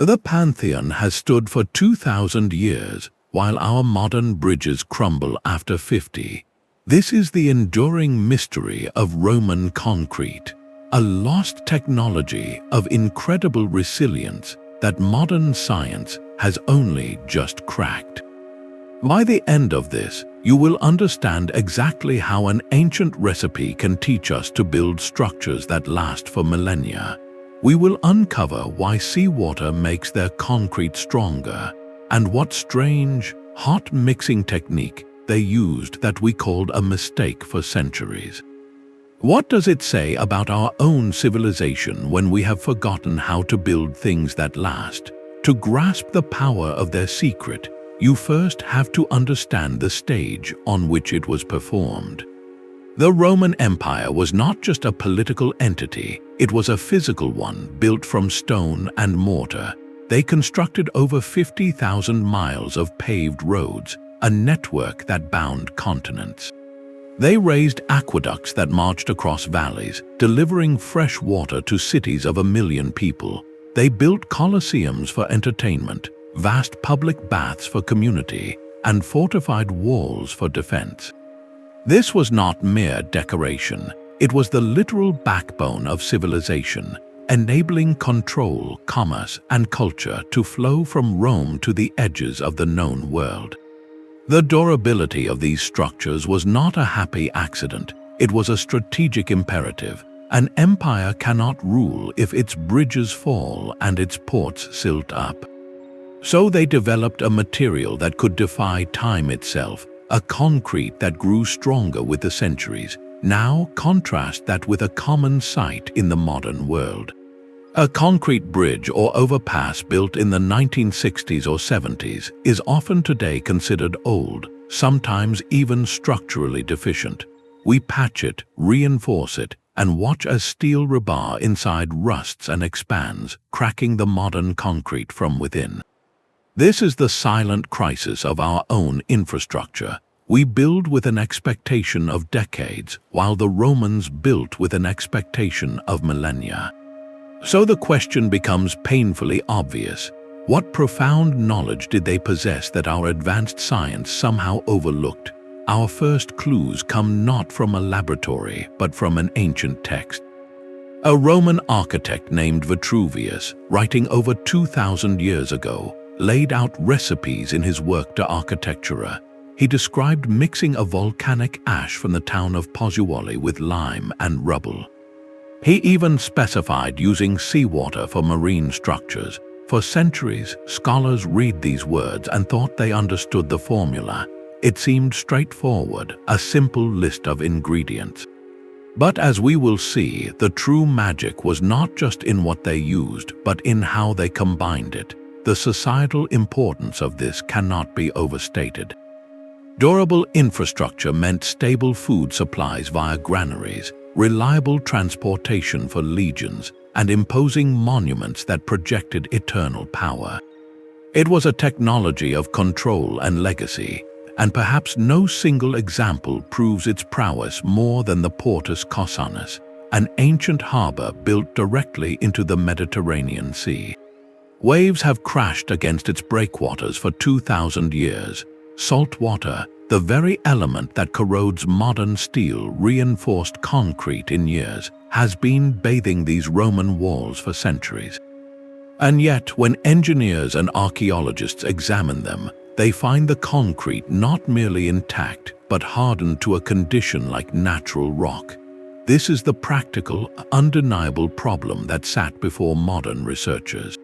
The Pantheon has stood for 2,000 years, while our modern bridges crumble after 50. This is the enduring mystery of Roman concrete, a lost technology of incredible resilience that modern science has only just cracked. By the end of this, you will understand exactly how an ancient recipe can teach us to build structures that last for millennia. We will uncover why seawater makes their concrete stronger, and what strange, hot mixing technique they used that we called a mistake for centuries. What does it say about our own civilization when we have forgotten how to build things that last? To grasp the power of their secret, you first have to understand the stage on which it was performed. The Roman Empire was not just a political entity, it was a physical one built from stone and mortar. They constructed over 50,000 miles of paved roads, a network that bound continents. They raised aqueducts that marched across valleys, delivering fresh water to cities of 1 million people. They built colosseums for entertainment, vast public baths for community, and fortified walls for defense. This was not mere decoration, it was the literal backbone of civilization, enabling control, commerce, and culture to flow from Rome to the edges of the known world. The durability of these structures was not a happy accident, it was a strategic imperative. An empire cannot rule if its bridges fall and its ports silt up. So they developed a material that could defy time itself, a concrete that grew stronger with the centuries. Now contrast that with a common sight in the modern world. A concrete bridge or overpass built in the 1960s or 70s is often today considered old, sometimes even structurally deficient. We patch it, reinforce it, and watch as steel rebar inside rusts and expands, cracking the modern concrete from within. This is the silent crisis of our own infrastructure. We build with an expectation of decades, while the Romans built with an expectation of millennia. So the question becomes painfully obvious. What profound knowledge did they possess that our advanced science somehow overlooked? Our first clues come not from a laboratory, but from an ancient text. A Roman architect named Vitruvius, writing over 2,000 years ago, laid out recipes in his work De Architectura. He described mixing a volcanic ash from the town of Pozzolanic with lime and rubble. He even specified using seawater for marine structures. For centuries, scholars read these words and thought they understood the formula. It seemed straightforward, a simple list of ingredients. But as we will see, the true magic was not just in what they used, but in how they combined it. The societal importance of this cannot be overstated. Durable infrastructure meant stable food supplies via granaries, reliable transportation for legions, and imposing monuments that projected eternal power. It was a technology of control and legacy, and perhaps no single example proves its prowess more than the Portus Cossanus, an ancient harbor built directly into the Mediterranean Sea. Waves have crashed against its breakwaters for 2,000 years. Salt water, the very element that corrodes modern steel, reinforced concrete in years, has been bathing these Roman walls for centuries. And yet, when engineers and archaeologists examine them, they find the concrete not merely intact, but hardened to a condition like natural rock. This is the practical, undeniable problem that sat before modern researchers.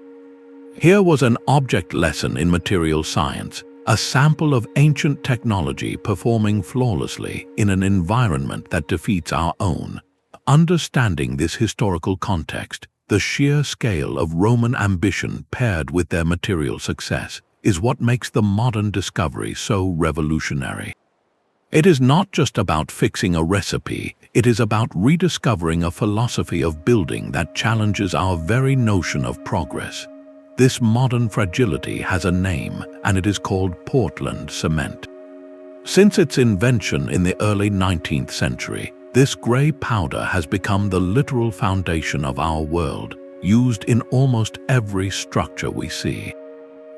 Here was an object lesson in material science, a sample of ancient technology performing flawlessly in an environment that defeats our own. Understanding this historical context, the sheer scale of Roman ambition paired with their material success, is what makes the modern discovery so revolutionary. It is not just about fixing a recipe, it is about rediscovering a philosophy of building that challenges our very notion of progress. This modern fragility has a name, and it is called Portland cement. Since its invention in the early 19th century, this gray powder has become the literal foundation of our world, used in almost every structure we see.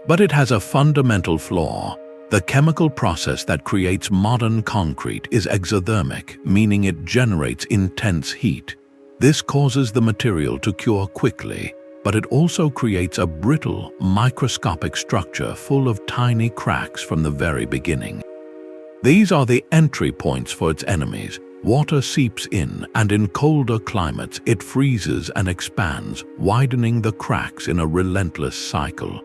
But it has a fundamental flaw. The chemical process that creates modern concrete is exothermic, meaning it generates intense heat. This causes the material to cure quickly, but it also creates a brittle, microscopic structure full of tiny cracks from the very beginning. These are the entry points for its enemies. Water seeps in, and in colder climates it freezes and expands, widening the cracks in a relentless cycle.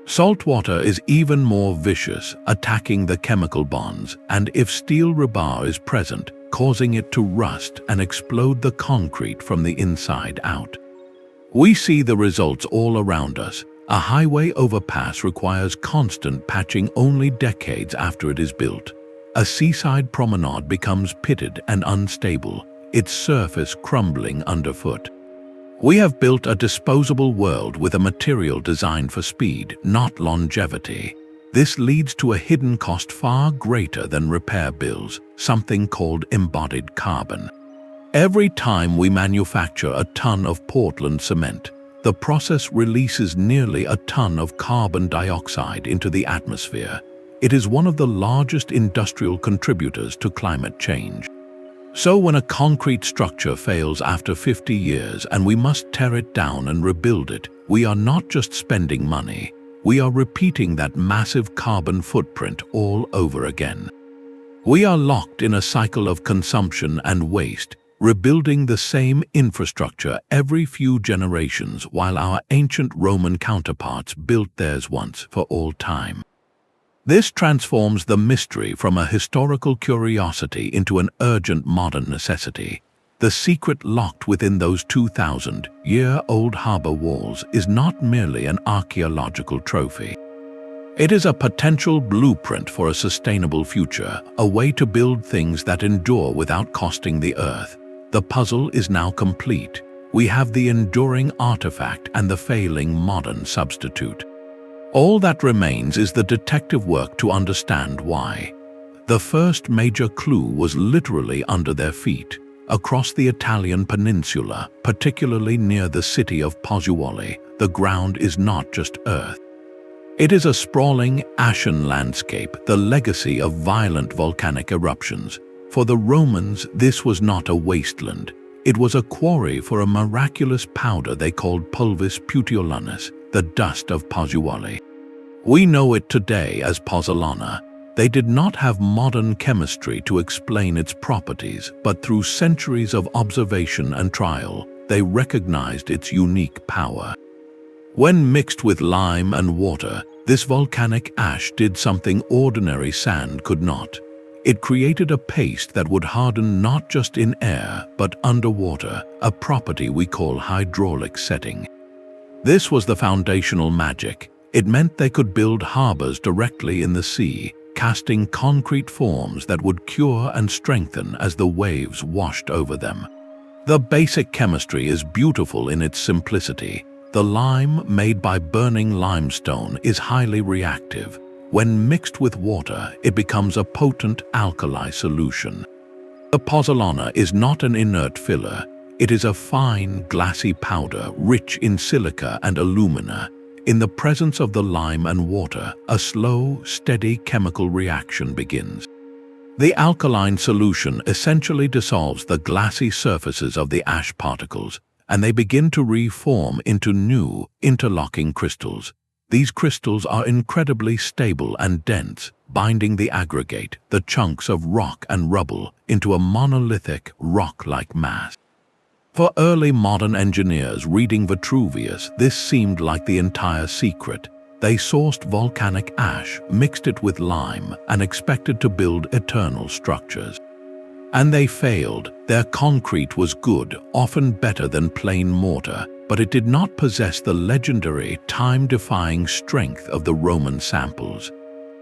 Salt water is even more vicious, attacking the chemical bonds, and if steel rebar is present, causing it to rust and explode the concrete from the inside out. We see the results all around us. A highway overpass requires constant patching only decades after it is built. A seaside promenade becomes pitted and unstable, its surface crumbling underfoot. We have built a disposable world with a material designed for speed, not longevity. This leads to a hidden cost far greater than repair bills, something called embodied carbon. Every time we manufacture a ton of Portland cement, the process releases nearly a ton of carbon dioxide into the atmosphere. It is one of the largest industrial contributors to climate change. So when a concrete structure fails after 50 years and we must tear it down and rebuild it, we are not just spending money, we are repeating that massive carbon footprint all over again. We are locked in a cycle of consumption and waste, rebuilding the same infrastructure every few generations while our ancient Roman counterparts built theirs once for all time. This transforms the mystery from a historical curiosity into an urgent modern necessity. The secret locked within those 2,000-year-old harbor walls is not merely an archaeological trophy. It is a potential blueprint for a sustainable future, a way to build things that endure without costing the earth. The puzzle is now complete. We have the enduring artifact and the failing modern substitute. All that remains is the detective work to understand why. The first major clue was literally under their feet, across the Italian peninsula, particularly near the city of Pozzolanic. The ground is not just earth. It is a sprawling, ashen landscape, the legacy of violent volcanic eruptions. For the Romans, this was not a wasteland. It was a quarry for a miraculous powder they called pulvis puteolanus, the dust of Pozzolanic. We know it today as Pozzolana. They did not have modern chemistry to explain its properties, but through centuries of observation and trial, they recognized its unique power. When mixed with lime and water, this volcanic ash did something ordinary sand could not. It created a paste that would harden not just in air, but underwater, a property we call hydraulic setting. This was the foundational magic. It meant they could build harbors directly in the sea, casting concrete forms that would cure and strengthen as the waves washed over them. The basic chemistry is beautiful in its simplicity. The lime made by burning limestone is highly reactive. When mixed with water, it becomes a potent alkali solution. The pozzolana is not an inert filler. It is a fine, glassy powder rich in silica and alumina. In the presence of the lime and water, a slow, steady chemical reaction begins. The alkaline solution essentially dissolves the glassy surfaces of the ash particles, and they begin to reform into new, interlocking crystals. These crystals are incredibly stable and dense, binding the aggregate, the chunks of rock and rubble, into a monolithic, rock-like mass. For early modern engineers reading Vitruvius, this seemed like the entire secret. They sourced volcanic ash, mixed it with lime, and expected to build eternal structures. And they failed. Their concrete was good, often better than plain mortar, but it did not possess the legendary, time-defying strength of the Roman samples.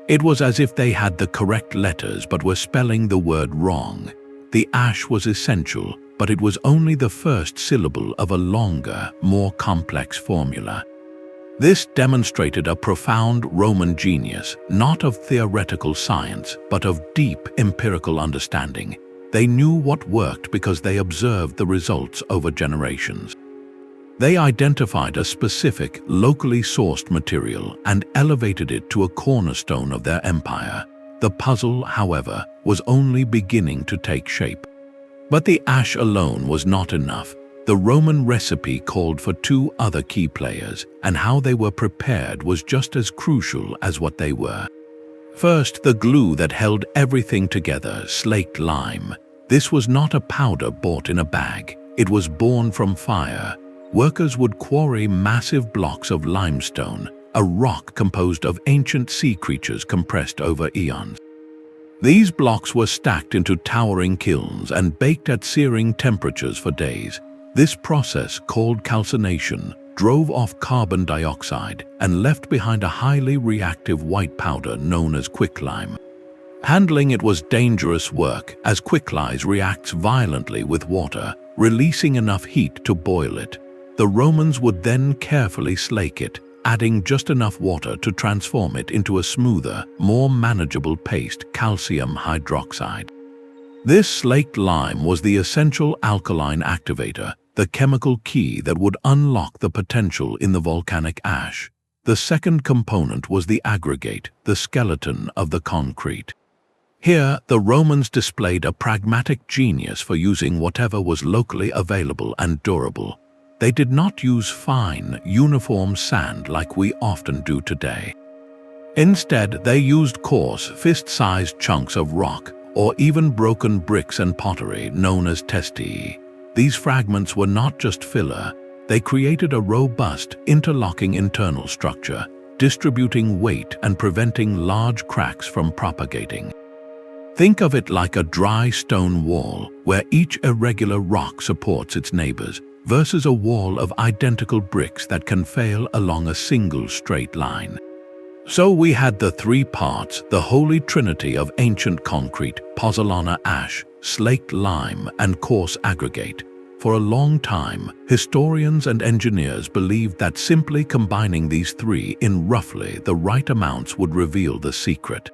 It was as if they had the correct letters but were spelling the word wrong. The ash was essential, but it was only the first syllable of a longer, more complex formula. This demonstrated a profound Roman genius, not of theoretical science, but of deep empirical understanding. They knew what worked because they observed the results over generations. They identified a specific, locally sourced material and elevated it to a cornerstone of their empire. The puzzle, however, was only beginning to take shape. But the ash alone was not enough. The Roman recipe called for two other key players, and how they were prepared was just as crucial as what they were. First, the glue that held everything together, slaked lime. This was not a powder bought in a bag. It was born from fire. Workers would quarry massive blocks of limestone, a rock composed of ancient sea creatures compressed over eons. These blocks were stacked into towering kilns and baked at searing temperatures for days. This process, called calcination, drove off carbon dioxide and left behind a highly reactive white powder known as quicklime. Handling it was dangerous work, as quicklime reacts violently with water, releasing enough heat to boil it. The Romans would then carefully slake it, adding just enough water to transform it into a smoother, more manageable paste, calcium hydroxide. This slaked lime was the essential alkaline activator, the chemical key that would unlock the potential in the volcanic ash. The second component was the aggregate, the skeleton of the concrete. Here, the Romans displayed a pragmatic genius for using whatever was locally available and durable. They did not use fine, uniform sand like we often do today. Instead, they used coarse, fist-sized chunks of rock, or even broken bricks and pottery known as testii. These fragments were not just filler, they created a robust, interlocking internal structure, distributing weight and preventing large cracks from propagating. Think of it like a dry stone wall, where each irregular rock supports its neighbors, versus a wall of identical bricks that can fail along a single straight line. So we had the three parts, the holy trinity of ancient concrete, pozzolana ash, slaked lime, and coarse aggregate. For a long time, historians and engineers believed that simply combining these three in roughly the right amounts would reveal the secret.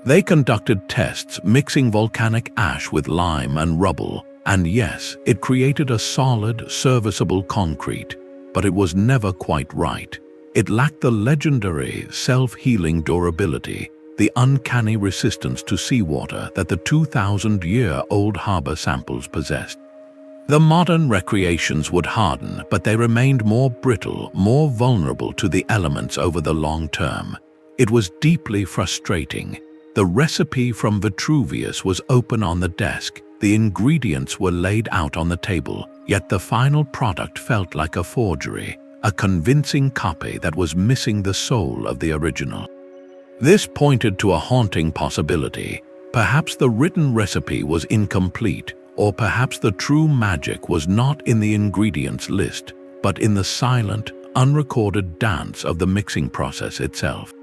They conducted tests mixing volcanic ash with lime and rubble, and yes, it created a solid, serviceable concrete, but it was never quite right. It lacked the legendary, self-healing durability, the uncanny resistance to seawater that the 2,000-year-old harbor samples possessed. The modern recreations would harden, but they remained more brittle, more vulnerable to the elements over the long term. It was deeply frustrating. The recipe from Vitruvius was open on the desk. The ingredients were laid out on the table, yet the final product felt like a forgery, a convincing copy that was missing the soul of the original. This pointed to a haunting possibility. Perhaps the written recipe was incomplete, or perhaps the true magic was not in the ingredients list, but in the silent, unrecorded dance of the mixing process itself.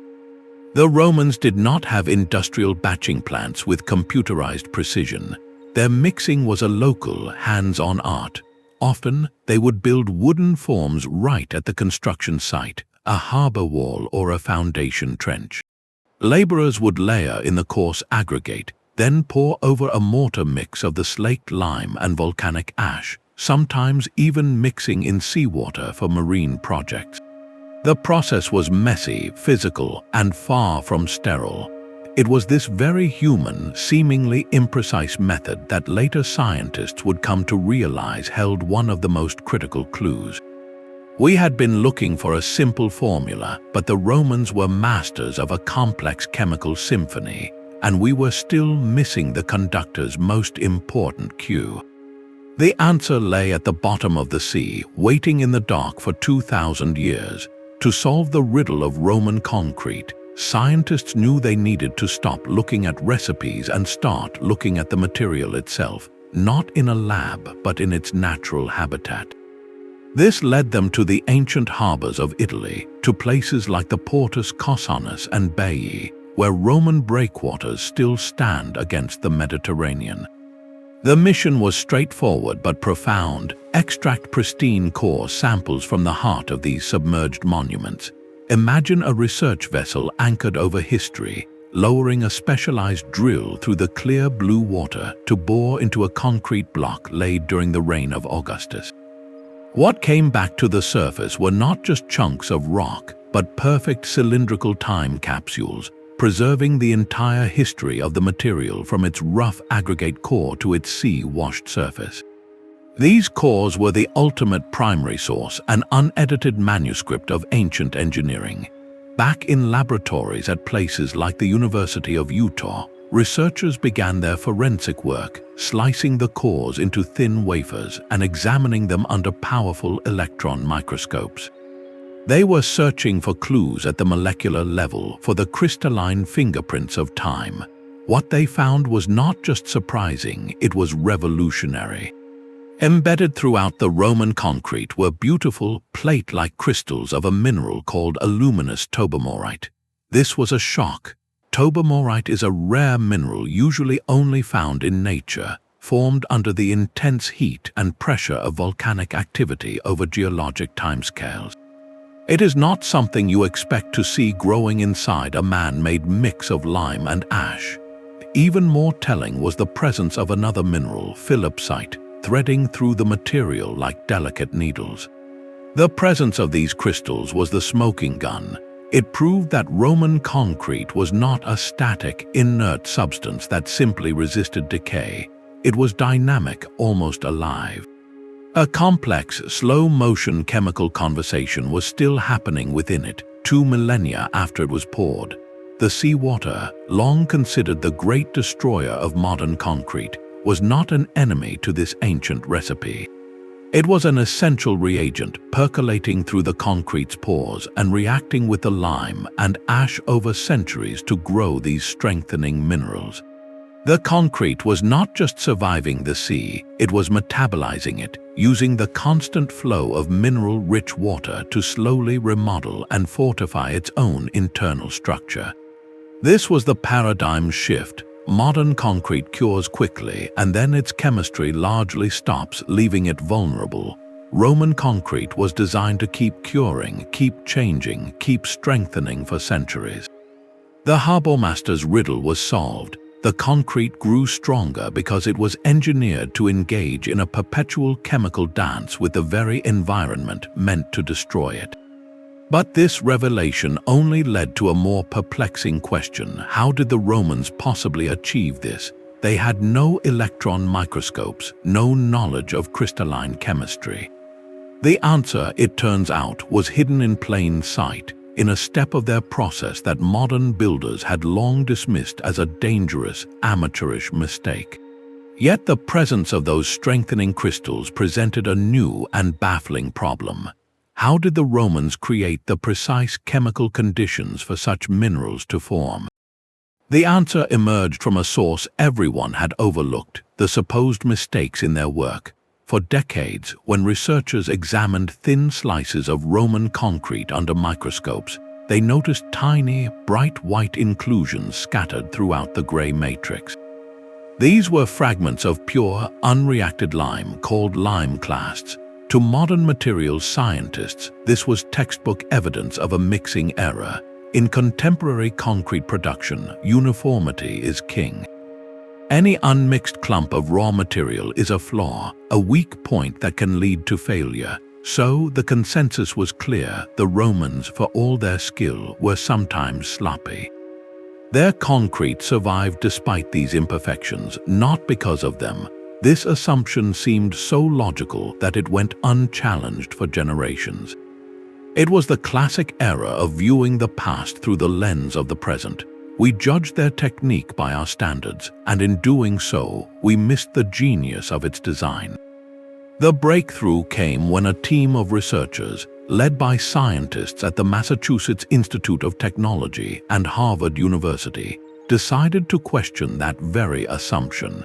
The Romans did not have industrial batching plants with computerized precision. Their mixing was a local, hands-on art. Often, they would build wooden forms right at the construction site, a harbor wall or a foundation trench. Laborers would layer in the coarse aggregate, then pour over a mortar mix of the slaked lime and volcanic ash, sometimes even mixing in seawater for marine projects. The process was messy, physical, and far from sterile. It was this very human, seemingly imprecise method that later scientists would come to realize held one of the most critical clues. We had been looking for a simple formula, but the Romans were masters of a complex chemical symphony, and we were still missing the conductor's most important cue. The answer lay at the bottom of the sea, waiting in the dark for 2,000 years. To solve the riddle of Roman concrete, scientists knew they needed to stop looking at recipes and start looking at the material itself, not in a lab but in its natural habitat. This led them to the ancient harbors of Italy, to places like the Portus Cossanus and Baiae, where Roman breakwaters still stand against the Mediterranean. The mission was straightforward but profound: extract pristine core samples from the heart of these submerged monuments. Imagine a research vessel anchored over history, lowering a specialized drill through the clear blue water to bore into a concrete block laid during the reign of Augustus. What came back to the surface were not just chunks of rock, but perfect cylindrical time capsules, preserving the entire history of the material from its rough aggregate core to its sea-washed surface. These cores were the ultimate primary source, an unedited manuscript of ancient engineering. Back in laboratories at places like the University of Utah, researchers began their forensic work, slicing the cores into thin wafers and examining them under powerful electron microscopes. They were searching for clues at the molecular level, for the crystalline fingerprints of time. What they found was not just surprising, it was revolutionary. Embedded throughout the Roman concrete were beautiful, plate-like crystals of a mineral called aluminous tobamorite. This was a shock. Tobamorite is a rare mineral usually only found in nature, formed under the intense heat and pressure of volcanic activity over geologic timescales. It is not something you expect to see growing inside a man-made mix of lime and ash. Even more telling was the presence of another mineral, philipsite, threading through the material like delicate needles. The presence of these crystals was the smoking gun. It proved that Roman concrete was not a static, inert substance that simply resisted decay. It was dynamic, almost alive. A complex, slow-motion chemical conversation was still happening within it, 2 millennia after it was poured. The seawater, long considered the great destroyer of modern concrete, was not an enemy to this ancient recipe. It was an essential reagent, percolating through the concrete's pores and reacting with the lime and ash over centuries to grow these strengthening minerals. The concrete was not just surviving the sea, it was metabolizing it, using the constant flow of mineral-rich water to slowly remodel and fortify its own internal structure. This was the paradigm shift. Modern concrete cures quickly, and then its chemistry largely stops, leaving it vulnerable. Roman concrete was designed to keep curing, keep changing, keep strengthening for centuries. The harbormaster's riddle was solved. The concrete grew stronger because it was engineered to engage in a perpetual chemical dance with the very environment meant to destroy it. But this revelation only led to a more perplexing question. How did the Romans possibly achieve this? They had no electron microscopes, no knowledge of crystalline chemistry. The answer, it turns out, was hidden in plain sight, in a step of their process that modern builders had long dismissed as a dangerous, amateurish mistake. Yet the presence of those strengthening crystals presented a new and baffling problem. How did the Romans create the precise chemical conditions for such minerals to form? The answer emerged from a source everyone had overlooked: the supposed mistakes in their work. For decades, when researchers examined thin slices of Roman concrete under microscopes, they noticed tiny, bright white inclusions scattered throughout the gray matrix. These were fragments of pure, unreacted lime called lime clasts. To modern materials scientists, this was textbook evidence of a mixing error. In contemporary concrete production, uniformity is king. Any unmixed clump of raw material is a flaw, a weak point that can lead to failure. So the consensus was clear: the Romans, for all their skill, were sometimes sloppy. Their concrete survived despite these imperfections, not because of them. This assumption seemed so logical that it went unchallenged for generations. It was the classic error of viewing the past through the lens of the present. We judged their technique by our standards, and in doing so, we missed the genius of its design. The breakthrough came when a team of researchers, led by scientists at the Massachusetts Institute of Technology and Harvard University, decided to question that very assumption.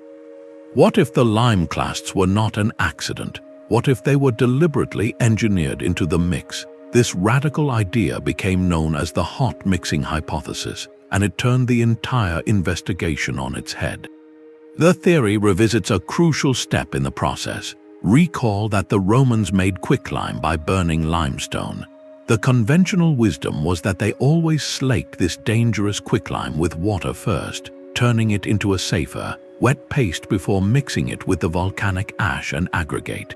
What if the lime clasts were not an accident? What if they were deliberately engineered into the mix? This radical idea became known as the hot mixing hypothesis, and it turned the entire investigation on its head. The theory revisits a crucial step in the process. Recall that the Romans made quicklime by burning limestone. The conventional wisdom was that they always slaked this dangerous quicklime with water first, turning it into a safer, wet paste before mixing it with the volcanic ash and aggregate.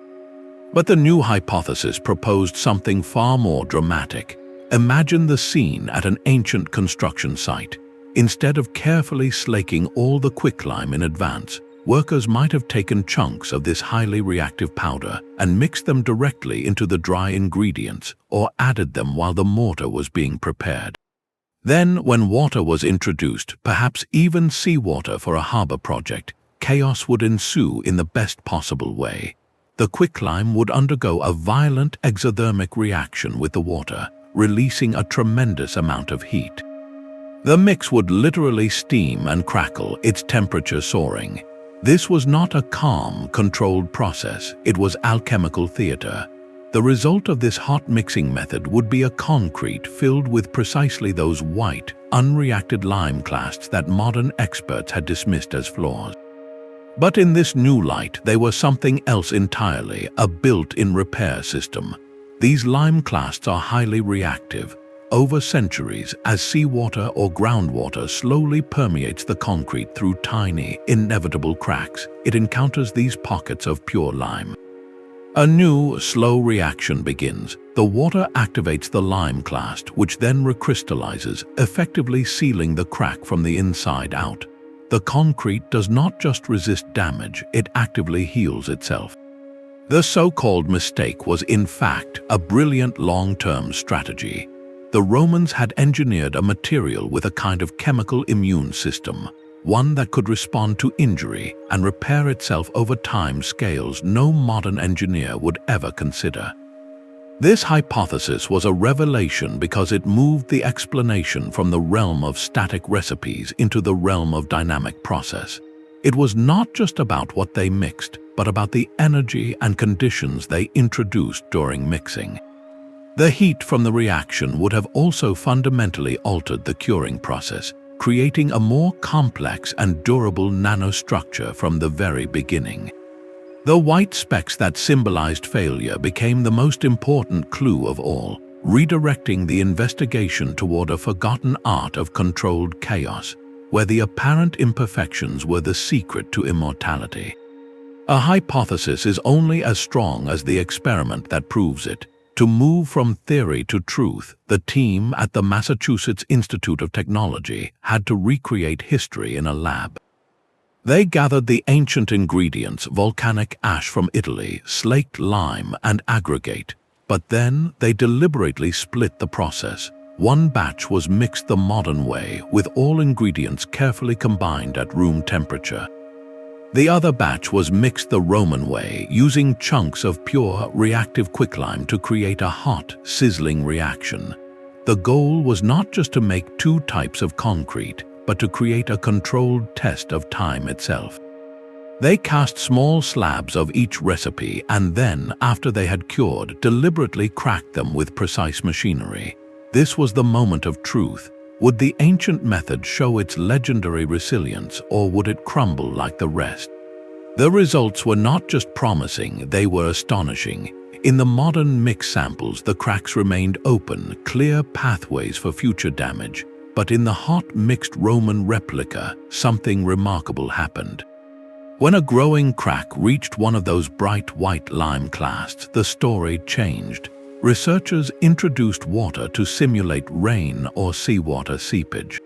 But the new hypothesis proposed something far more dramatic. Imagine the scene at an ancient construction site. Instead of carefully slaking all the quicklime in advance, workers might have taken chunks of this highly reactive powder and mixed them directly into the dry ingredients or added them while the mortar was being prepared. Then, when water was introduced, perhaps even seawater for a harbor project, chaos would ensue in the best possible way. The quicklime would undergo a violent exothermic reaction with the water, releasing a tremendous amount of heat. The mix would literally steam and crackle, its temperature soaring. This was not a calm, controlled process, it was alchemical theater. The result of this hot mixing method would be a concrete filled with precisely those white, unreacted lime clasts that modern experts had dismissed as flaws. But in this new light, they were something else entirely, a built-in repair system. These lime clasts are highly reactive. Over centuries, as seawater or groundwater slowly permeates the concrete through tiny, inevitable cracks, it encounters these pockets of pure lime. A new, slow reaction begins. The water activates the lime clast, which then recrystallizes, effectively sealing the crack from the inside out. The concrete does not just resist damage, it actively heals itself. The so-called mistake was in fact a brilliant long-term strategy. The Romans had engineered a material with a kind of chemical immune system, one that could respond to injury and repair itself over time scales no modern engineer would ever consider. This hypothesis was a revelation because it moved the explanation from the realm of static recipes into the realm of dynamic process. It was not just about what they mixed, but about the energy and conditions they introduced during mixing. The heat from the reaction would have also fundamentally altered the curing process, creating a more complex and durable nanostructure from the very beginning. The white specks that symbolized failure became the most important clue of all, redirecting the investigation toward a forgotten art of controlled chaos, where the apparent imperfections were the secret to immortality. A hypothesis is only as strong as the experiment that proves it. To move from theory to truth, the team at the Massachusetts Institute of Technology had to recreate history in a lab. They gathered the ancient ingredients, volcanic ash from Italy, slaked lime, and aggregate, but then they deliberately split the process. One batch was mixed the modern way, with all ingredients carefully combined at room temperature. The other batch was mixed the Roman way, using chunks of pure, reactive quicklime to create a hot, sizzling reaction. The goal was not just to make two types of concrete, but to create a controlled test of time itself. They cast small slabs of each recipe and then, after they had cured, deliberately cracked them with precise machinery. This was the moment of truth. Would the ancient method show its legendary resilience, or would it crumble like the rest? The results were not just promising, they were astonishing. In the modern mix samples, the cracks remained open, clear pathways for future damage. But in the hot mixed Roman replica, something remarkable happened. When a growing crack reached one of those bright white lime clasts, the story changed. Researchers introduced water to simulate rain or seawater seepage.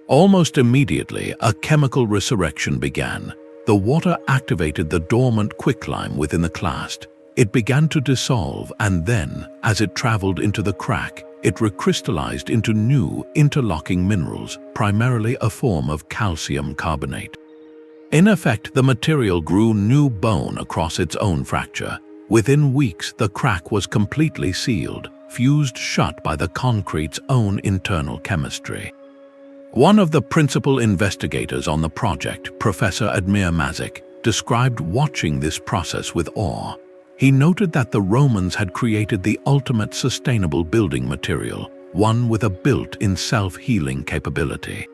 Almost immediately, a chemical resurrection began. The water activated the dormant quicklime within the clast. It began to dissolve, and then, as it traveled into the crack, it recrystallized into new, interlocking minerals, primarily a form of calcium carbonate. In effect, the material grew new bone across its own fracture. Within weeks, the crack was completely sealed, fused shut by the concrete's own internal chemistry. One of the principal investigators on the project, Professor Admir Mazik, described watching this process with awe. He noted that the Romans had created the ultimate sustainable building material, one with a built-in self-healing capability.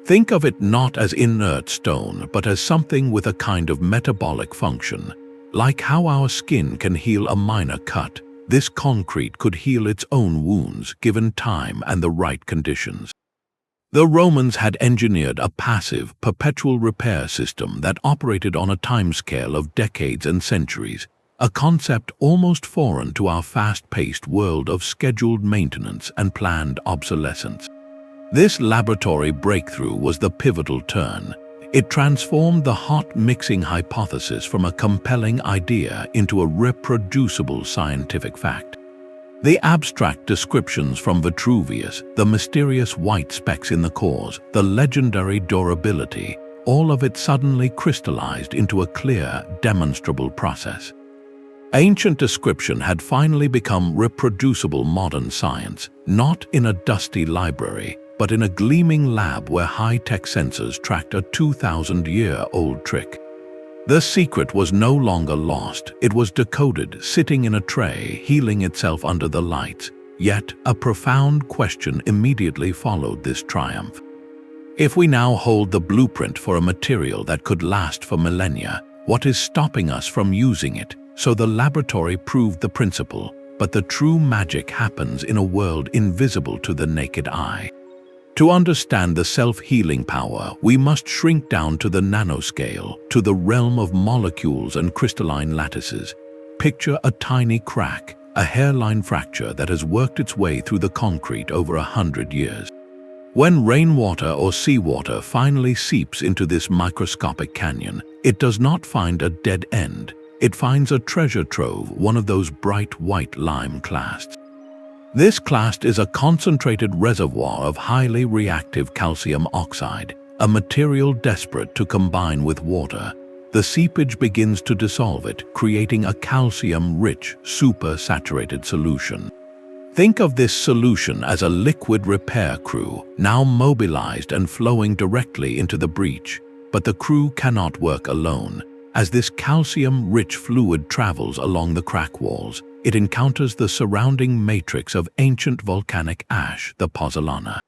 Think of it not as inert stone, but as something with a kind of metabolic function. Like how our skin can heal a minor cut, this concrete could heal its own wounds given time and the right conditions. The Romans had engineered a passive, perpetual repair system that operated on a timescale of decades and centuries. a concept almost foreign to our fast-paced world of scheduled maintenance and planned obsolescence. This laboratory breakthrough was the pivotal turn. It transformed the hot mixing hypothesis from a compelling idea into a reproducible scientific fact. The abstract descriptions from Vitruvius, the mysterious white specks in the cores, the legendary durability, all of it suddenly crystallized into a clear, demonstrable process. Ancient description had finally become reproducible modern science, not in a dusty library, but in a gleaming lab where high-tech sensors tracked a 2,000-year-old trick. The secret was no longer lost. It was decoded, sitting in a tray, healing itself under the lights. Yet, a profound question immediately followed this triumph. If we now hold the blueprint for a material that could last for millennia, what is stopping us from using it? So the laboratory proved the principle, but the true magic happens in a world invisible to the naked eye. To understand the self-healing power, we must shrink down to the nanoscale, to the realm of molecules and crystalline lattices. Picture a tiny crack, a hairline fracture that has worked its way through the concrete over 100 years. When rainwater or seawater finally seeps into this microscopic canyon, it does not find a dead end. It finds a treasure trove, one of those bright white lime clasts. This clast is a concentrated reservoir of highly reactive calcium oxide, a material desperate to combine with water. The seepage begins to dissolve it, creating a calcium-rich, super-saturated solution. Think of this solution as a liquid repair crew, now mobilized and flowing directly into the breach. But the crew cannot work alone. As this calcium-rich fluid travels along the crack walls, it encounters the surrounding matrix of ancient volcanic ash, the Pozzolana.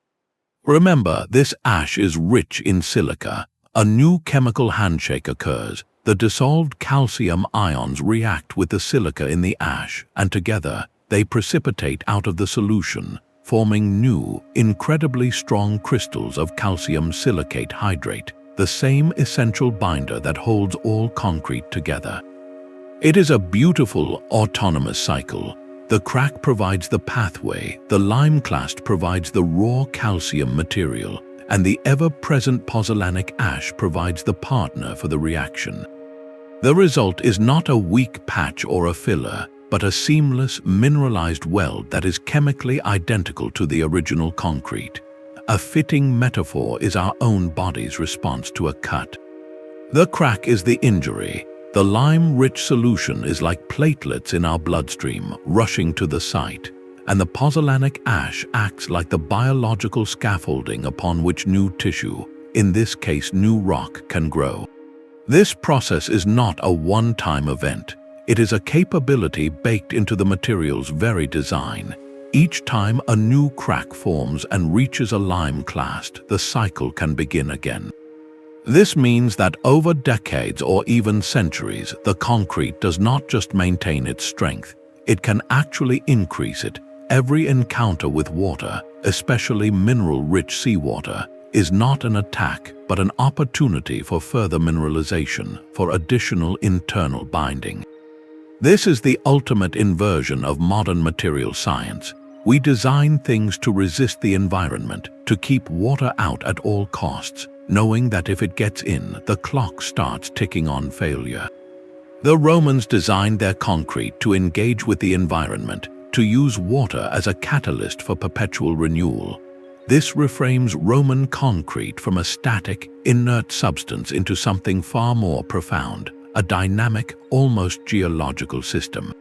Remember, this ash is rich in silica. A new chemical handshake occurs. The dissolved calcium ions react with the silica in the ash, and together, they precipitate out of the solution, forming new, incredibly strong crystals of calcium silicate hydrate, the same essential binder that holds all concrete together. It is a beautiful, autonomous cycle. The crack provides the pathway, the lime clast provides the raw calcium material, and the ever-present pozzolanic ash provides the partner for the reaction. The result is not a weak patch or a filler, but a seamless, mineralized weld that is chemically identical to the original concrete. A fitting metaphor is our own body's response to a cut. The crack is the injury. The lime-rich solution is like platelets in our bloodstream, rushing to the site, and the pozzolanic ash acts like the biological scaffolding upon which new tissue, in this case new rock, can grow. This process is not a one-time event. It is a capability baked into the material's very design. Each time a new crack forms and reaches a lime clast, the cycle can begin again. This means that over decades or even centuries, the concrete does not just maintain its strength, it can actually increase it. Every encounter with water, especially mineral-rich seawater, is not an attack but an opportunity for further mineralization, for additional internal binding. This is the ultimate inversion of modern material science. We design things to resist the environment, to keep water out at all costs, knowing that if it gets in, the clock starts ticking on failure. The Romans designed their concrete to engage with the environment, to use water as a catalyst for perpetual renewal. This reframes Roman concrete from a static, inert substance into something far more profound, a dynamic, almost geological system.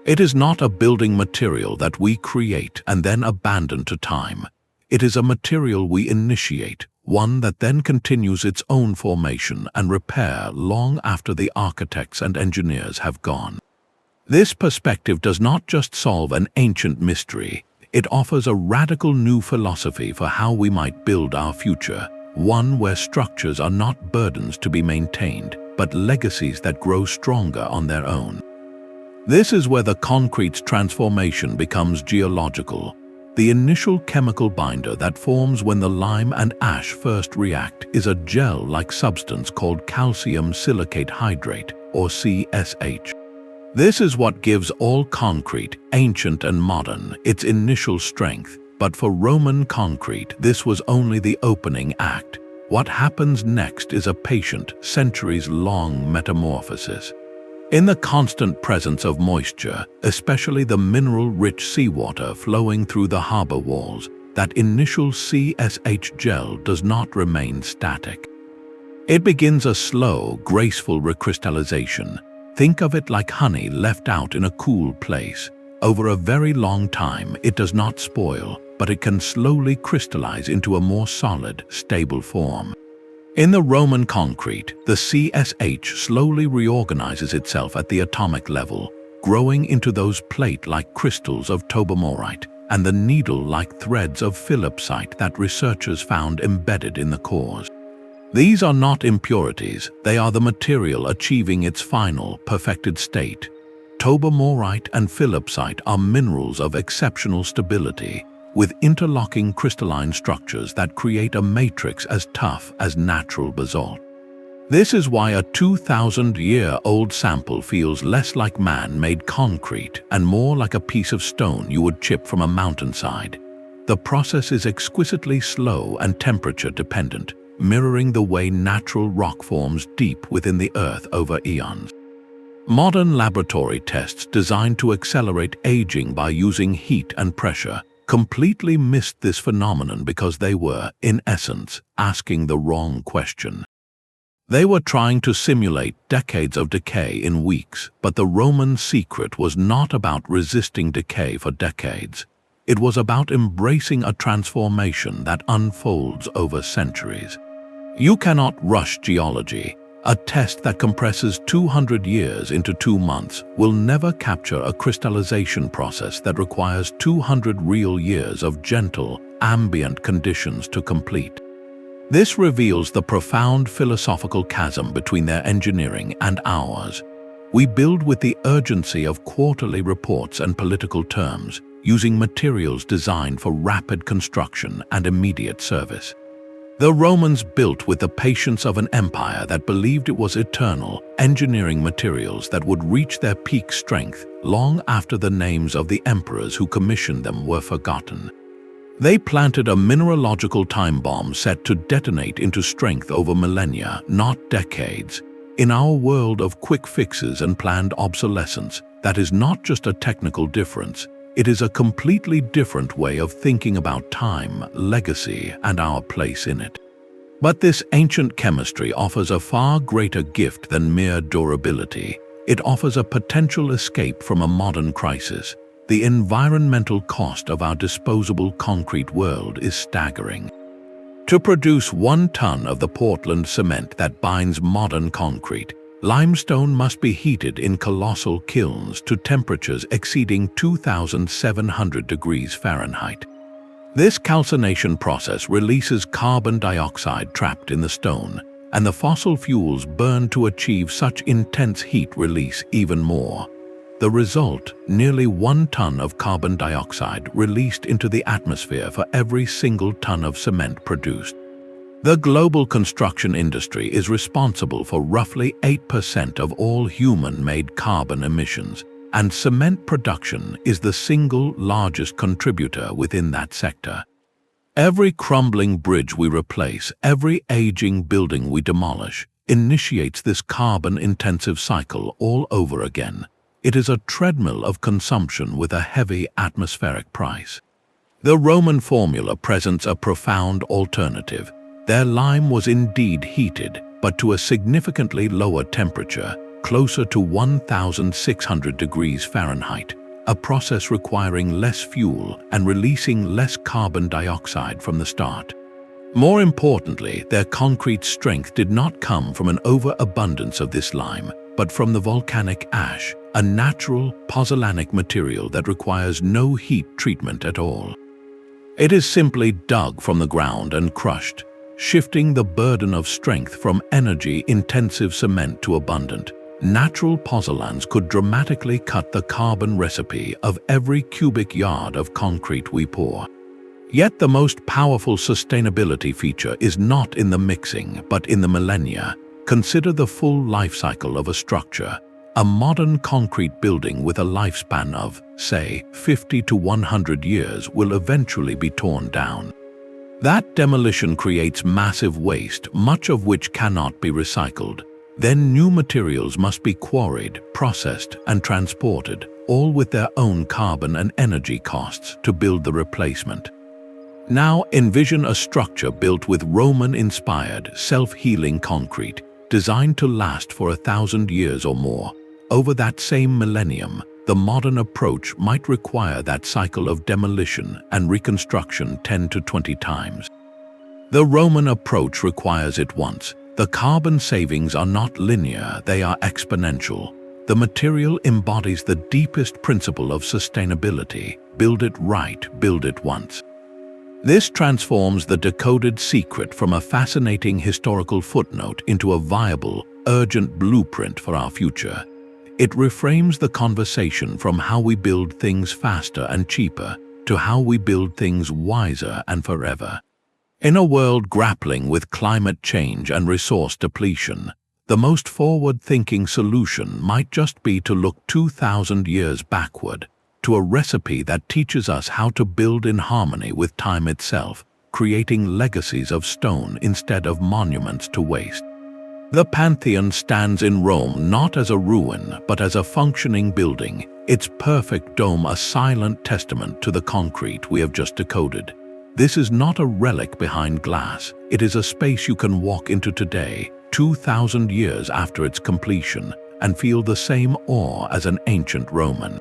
It is not a building material that we create and then abandon to time. It is a material we initiate, one that then continues its own formation and repair long after the architects and engineers have gone. This perspective does not just solve an ancient mystery, it offers a radical new philosophy for how we might build our future, one where structures are not burdens to be maintained, but legacies that grow stronger on their own. This is where the concrete's transformation becomes geological. The initial chemical binder that forms when the lime and ash first react is a gel-like substance called calcium silicate hydrate, or CSH. This is what gives all concrete, ancient and modern, its initial strength. But for Roman concrete, this was only the opening act. What happens next is a patient, centuries-long metamorphosis. In the constant presence of moisture, especially the mineral-rich seawater flowing through the harbor walls, that initial CSH gel does not remain static. It begins a slow, graceful recrystallization. Think of it like honey left out in a cool place. Over a very long time, it does not spoil, but it can slowly crystallize into a more solid, stable form. In the Roman concrete, the CSH slowly reorganizes itself at the atomic level, growing into those plate-like crystals of tobermorite and the needle-like threads of philipsite that researchers found embedded in the cores. These are not impurities, they are the material achieving its final, perfected state. Tobermorite and philipsite are minerals of exceptional stability, with interlocking crystalline structures that create a matrix as tough as natural basalt. This is why a 2,000-year-old sample feels less like man-made concrete and more like a piece of stone you would chip from a mountainside. The process is exquisitely slow and temperature-dependent, mirroring the way natural rock forms deep within the earth over eons. Modern laboratory tests designed to accelerate aging by using heat and pressure completely missed this phenomenon because they were, in essence, asking the wrong question. They were trying to simulate decades of decay in weeks, but the Roman secret was not about resisting decay for decades. It was about embracing a transformation that unfolds over centuries. You cannot rush geology. A test that compresses 200 years into 2 months will never capture a crystallization process that requires 200 real years of gentle, ambient conditions to complete. This reveals the profound philosophical chasm between their engineering and ours. We build with the urgency of quarterly reports and political terms, using materials designed for rapid construction and immediate service. The Romans built with the patience of an empire that believed it was eternal, engineering materials that would reach their peak strength long after the names of the emperors who commissioned them were forgotten. They planted a mineralogical time bomb set to detonate into strength over millennia, not decades. In our world of quick fixes and planned obsolescence, that is not just a technical difference. It is a completely different way of thinking about time, legacy, and our place in it. But this ancient chemistry offers a far greater gift than mere durability. It offers a potential escape from a modern crisis. The environmental cost of our disposable concrete world is staggering. To produce 1 ton of the Portland cement that binds modern concrete, limestone must be heated in colossal kilns to temperatures exceeding 2,700 degrees Fahrenheit. This calcination process releases carbon dioxide trapped in the stone, and the fossil fuels burn to achieve such intense heat release even more. The result, nearly 1 ton of carbon dioxide released into the atmosphere for every single ton of cement produced. The global construction industry is responsible for roughly 8% of all human-made carbon emissions, and cement production is the single largest contributor within that sector. Every crumbling bridge we replace, every aging building we demolish, initiates this carbon-intensive cycle all over again. It is a treadmill of consumption with a heavy atmospheric price. The Roman formula presents a profound alternative. Their lime was indeed heated, but to a significantly lower temperature, closer to 1,600 degrees Fahrenheit, a process requiring less fuel and releasing less carbon dioxide from the start. More importantly, their concrete strength did not come from an overabundance of this lime, but from the volcanic ash, a natural, pozzolanic material that requires no heat treatment at all. It is simply dug from the ground and crushed, shifting the burden of strength from energy-intensive cement to abundant, natural pozzolans could dramatically cut the carbon recipe of every cubic yard of concrete we pour. Yet the most powerful sustainability feature is not in the mixing, but in the millennia. Consider the full life cycle of a structure. A modern concrete building with a lifespan of, say, 50 to 100 years will eventually be torn down. That demolition creates massive waste, much of which cannot be recycled. Then new materials must be quarried, processed, and transported, all with their own carbon and energy costs to build the replacement. Now envision a structure built with Roman-inspired, self-healing concrete, designed to last for 1,000 years or more. Over that same millennium, the modern approach might require that cycle of demolition and reconstruction 10 to 20 times. The Roman approach requires it once. The carbon savings are not linear, they are exponential. The material embodies the deepest principle of sustainability: build it right, build it once. This transforms the Decoded secret from a fascinating historical footnote into a viable, urgent blueprint for our future. It reframes the conversation from how we build things faster and cheaper to how we build things wiser and forever. In a world grappling with climate change and resource depletion, the most forward-thinking solution might just be to look 2,000 years backward, to a recipe that teaches us how to build in harmony with time itself, creating legacies of stone instead of monuments to waste. The Pantheon stands in Rome not as a ruin, but as a functioning building, its perfect dome a silent testament to the concrete we have just decoded. This is not a relic behind glass, it is a space you can walk into today, 2,000 years after its completion, and feel the same awe as an ancient Roman.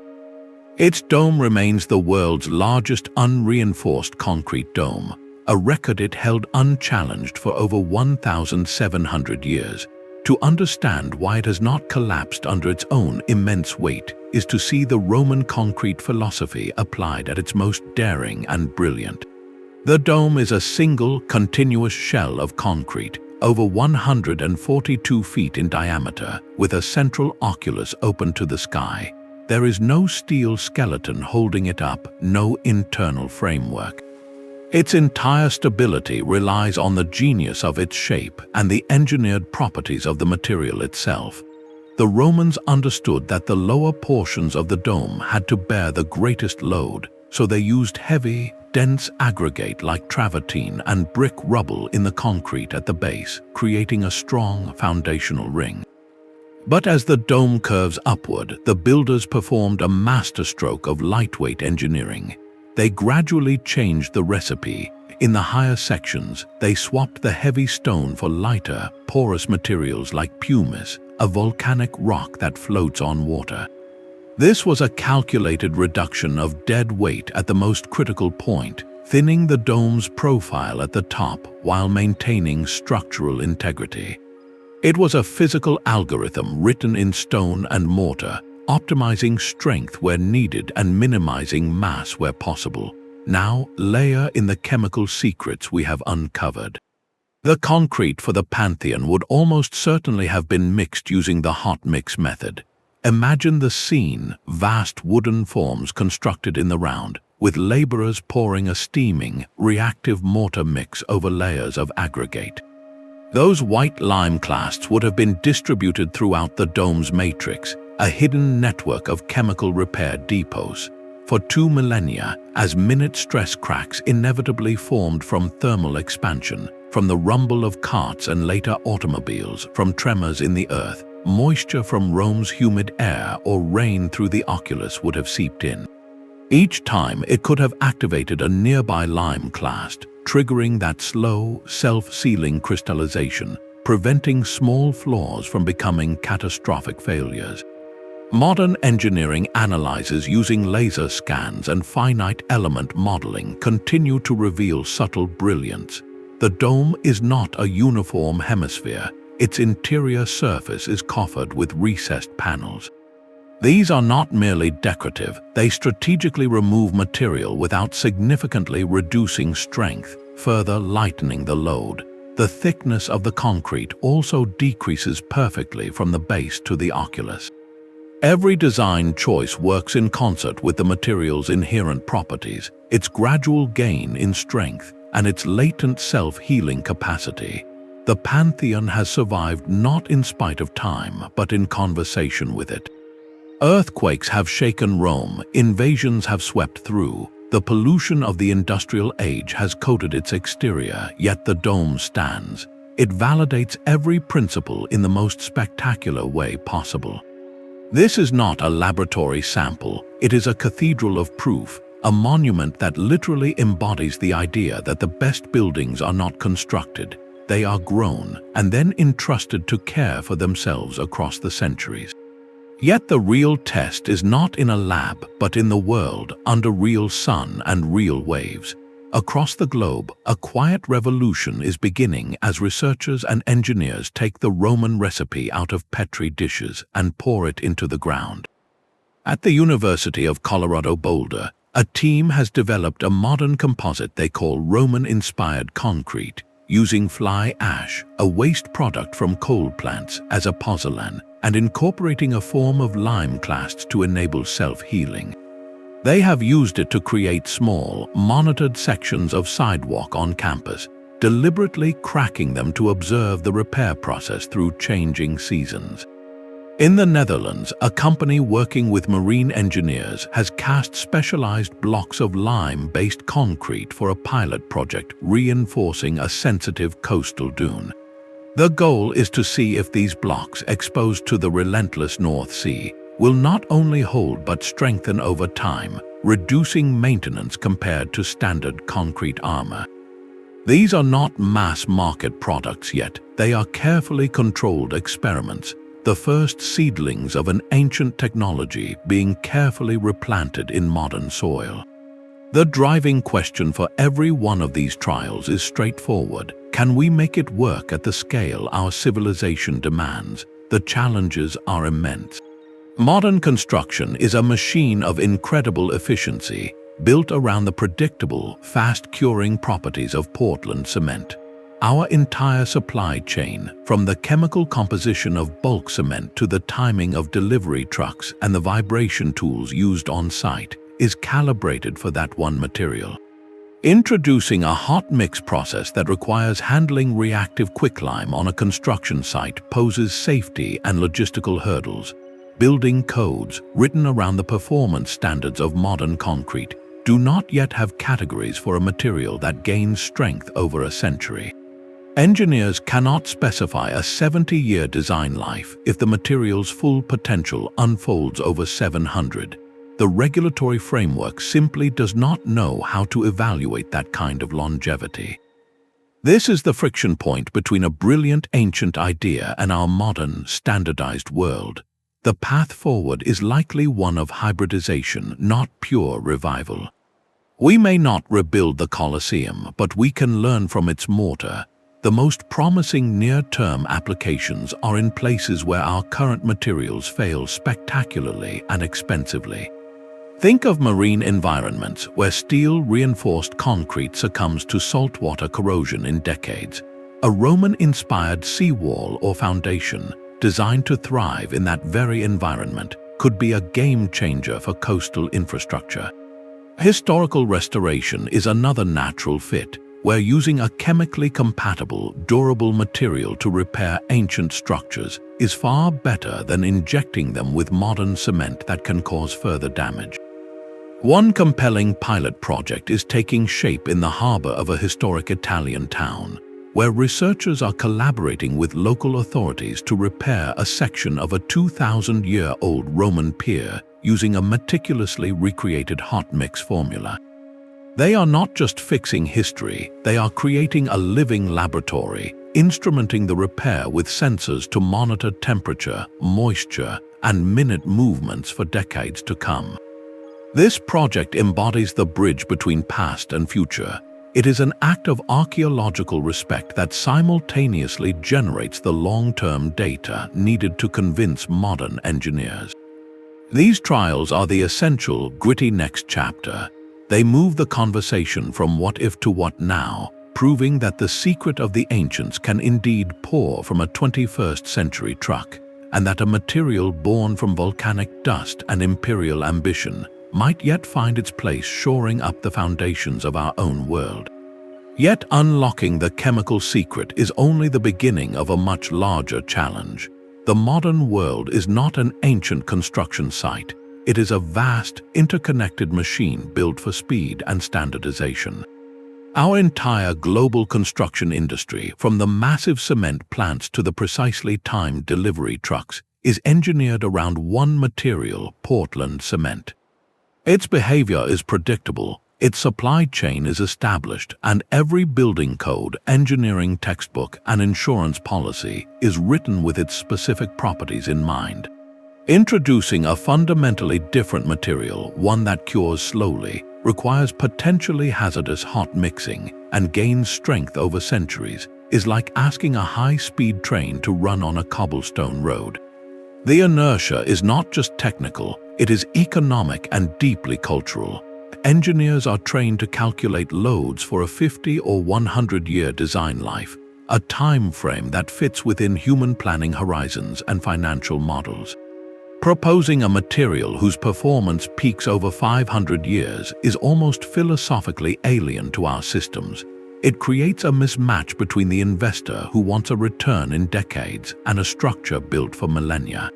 Its dome remains the world's largest unreinforced concrete dome, a record it held unchallenged for over 1,700 years. To understand why it has not collapsed under its own immense weight is to see the Roman concrete philosophy applied at its most daring and brilliant. The dome is a single, continuous shell of concrete, over 142 feet in diameter, with a central oculus open to the sky. There is no steel skeleton holding it up, no internal framework. Its entire stability relies on the genius of its shape and the engineered properties of the material itself. The Romans understood that the lower portions of the dome had to bear the greatest load, so they used heavy, dense aggregate like travertine and brick rubble in the concrete at the base, creating a strong foundational ring. But as the dome curves upward, the builders performed a masterstroke of lightweight engineering. They gradually changed the recipe. In the higher sections, they swapped the heavy stone for lighter, porous materials like pumice, a volcanic rock that floats on water. This was a calculated reduction of dead weight at the most critical point, thinning the dome's profile at the top while maintaining structural integrity. It was a physical algorithm written in stone and mortar, optimizing strength where needed and minimizing mass where possible. Now, layer in the chemical secrets we have uncovered. The concrete for the Pantheon would almost certainly have been mixed using the hot mix method. Imagine the scene: vast wooden forms constructed in the round, with laborers pouring a steaming, reactive mortar mix over layers of aggregate. Those white lime clasts would have been distributed throughout the dome's matrix, a hidden network of chemical repair depots. For 2 millennia, as minute stress cracks inevitably formed from thermal expansion, from the rumble of carts and later automobiles, from tremors in the earth, moisture from Rome's humid air or rain through the oculus would have seeped in. Each time it could have activated a nearby lime clast, triggering that slow, self-sealing crystallization, preventing small flaws from becoming catastrophic failures. Modern engineering analyzers using laser scans and finite element modeling continue to reveal subtle brilliance. The dome is not a uniform hemisphere. Its interior surface is coffered with recessed panels. These are not merely decorative, they strategically remove material without significantly reducing strength, further lightening the load. The thickness of the concrete also decreases perfectly from the base to the oculus. Every design choice works in concert with the material's inherent properties, its gradual gain in strength, and its latent self-healing capacity. The Pantheon has survived not in spite of time, but in conversation with it. Earthquakes have shaken Rome, invasions have swept through, the pollution of the industrial age has coated its exterior, yet the dome stands. It validates every principle in the most spectacular way possible. This is not a laboratory sample, it is a cathedral of proof, a monument that literally embodies the idea that the best buildings are not constructed, they are grown and then entrusted to care for themselves across the centuries. Yet the real test is not in a lab, but in the world, under real sun and real waves. Across the globe, a quiet revolution is beginning as researchers and engineers take the Roman recipe out of Petri dishes and pour it into the ground. At the University of Colorado Boulder, a team has developed a modern composite they call Roman-inspired concrete, using fly ash, a waste product from coal plants, as a pozzolan, and incorporating a form of lime clast to enable self-healing. They have used it to create small, monitored sections of sidewalk on campus, deliberately cracking them to observe the repair process through changing seasons. In the Netherlands, a company working with marine engineers has cast specialized blocks of lime-based concrete for a pilot project reinforcing a sensitive coastal dune. The goal is to see if these blocks, exposed to the relentless North Sea, will not only hold but strengthen over time, reducing maintenance compared to standard concrete armor. These are not mass-market products yet, they are carefully controlled experiments, the first seedlings of an ancient technology being carefully replanted in modern soil. The driving question for every one of these trials is straightforward. Can we make it work at the scale our civilization demands? The challenges are immense. Modern construction is a machine of incredible efficiency, built around the predictable, fast-curing properties of Portland cement. Our entire supply chain, from the chemical composition of bulk cement to the timing of delivery trucks and the vibration tools used on site, is calibrated for that one material. Introducing a hot mix process that requires handling reactive quicklime on a construction site poses safety and logistical hurdles. Building codes, written around the performance standards of modern concrete, do not yet have categories for a material that gains strength over a century. Engineers cannot specify a 70-year design life if the material's full potential unfolds over 700. The regulatory framework simply does not know how to evaluate that kind of longevity. This is the friction point between a brilliant ancient idea and our modern, standardized world. The path forward is likely one of hybridization, not pure revival. We may not rebuild the Colosseum, but we can learn from its mortar. The most promising near-term applications are in places where our current materials fail spectacularly and expensively. Think of marine environments where steel-reinforced concrete succumbs to saltwater corrosion in decades. A Roman-inspired seawall or foundation, designed to thrive in that very environment, could be a game-changer for coastal infrastructure. Historical restoration is another natural fit, where using a chemically compatible, durable material to repair ancient structures is far better than injecting them with modern cement that can cause further damage. One compelling pilot project is taking shape in the harbor of a historic Italian town, where researchers are collaborating with local authorities to repair a section of a 2,000-year-old Roman pier using a meticulously recreated hot mix formula. They are not just fixing history, they are creating a living laboratory, instrumenting the repair with sensors to monitor temperature, moisture, and minute movements for decades to come. This project embodies the bridge between past and future. It is an act of archaeological respect that simultaneously generates the long-term data needed to convince modern engineers. These trials are the essential, gritty next chapter. They move the conversation from what if to what now, proving that the secret of the ancients can indeed pour from a 21st century truck, and that a material born from volcanic dust and imperial ambition might yet find its place shoring up the foundations of our own world. Yet unlocking the chemical secret is only the beginning of a much larger challenge. The modern world is not an ancient construction site. It is a vast, interconnected machine built for speed and standardization. Our entire global construction industry, from the massive cement plants to the precisely timed delivery trucks, is engineered around one material, Portland cement. Its behavior is predictable, its supply chain is established, and every building code, engineering textbook, and insurance policy is written with its specific properties in mind. Introducing a fundamentally different material, one that cures slowly, requires potentially hazardous hot mixing, and gains strength over centuries, is like asking a high-speed train to run on a cobblestone road. The inertia is not just technical, it is economic and deeply cultural. Engineers are trained to calculate loads for a 50 or 100-year design life, a time frame that fits within human planning horizons and financial models. Proposing a material whose performance peaks over 500 years is almost philosophically alien to our systems. It creates a mismatch between the investor who wants a return in decades and a structure built for millennia.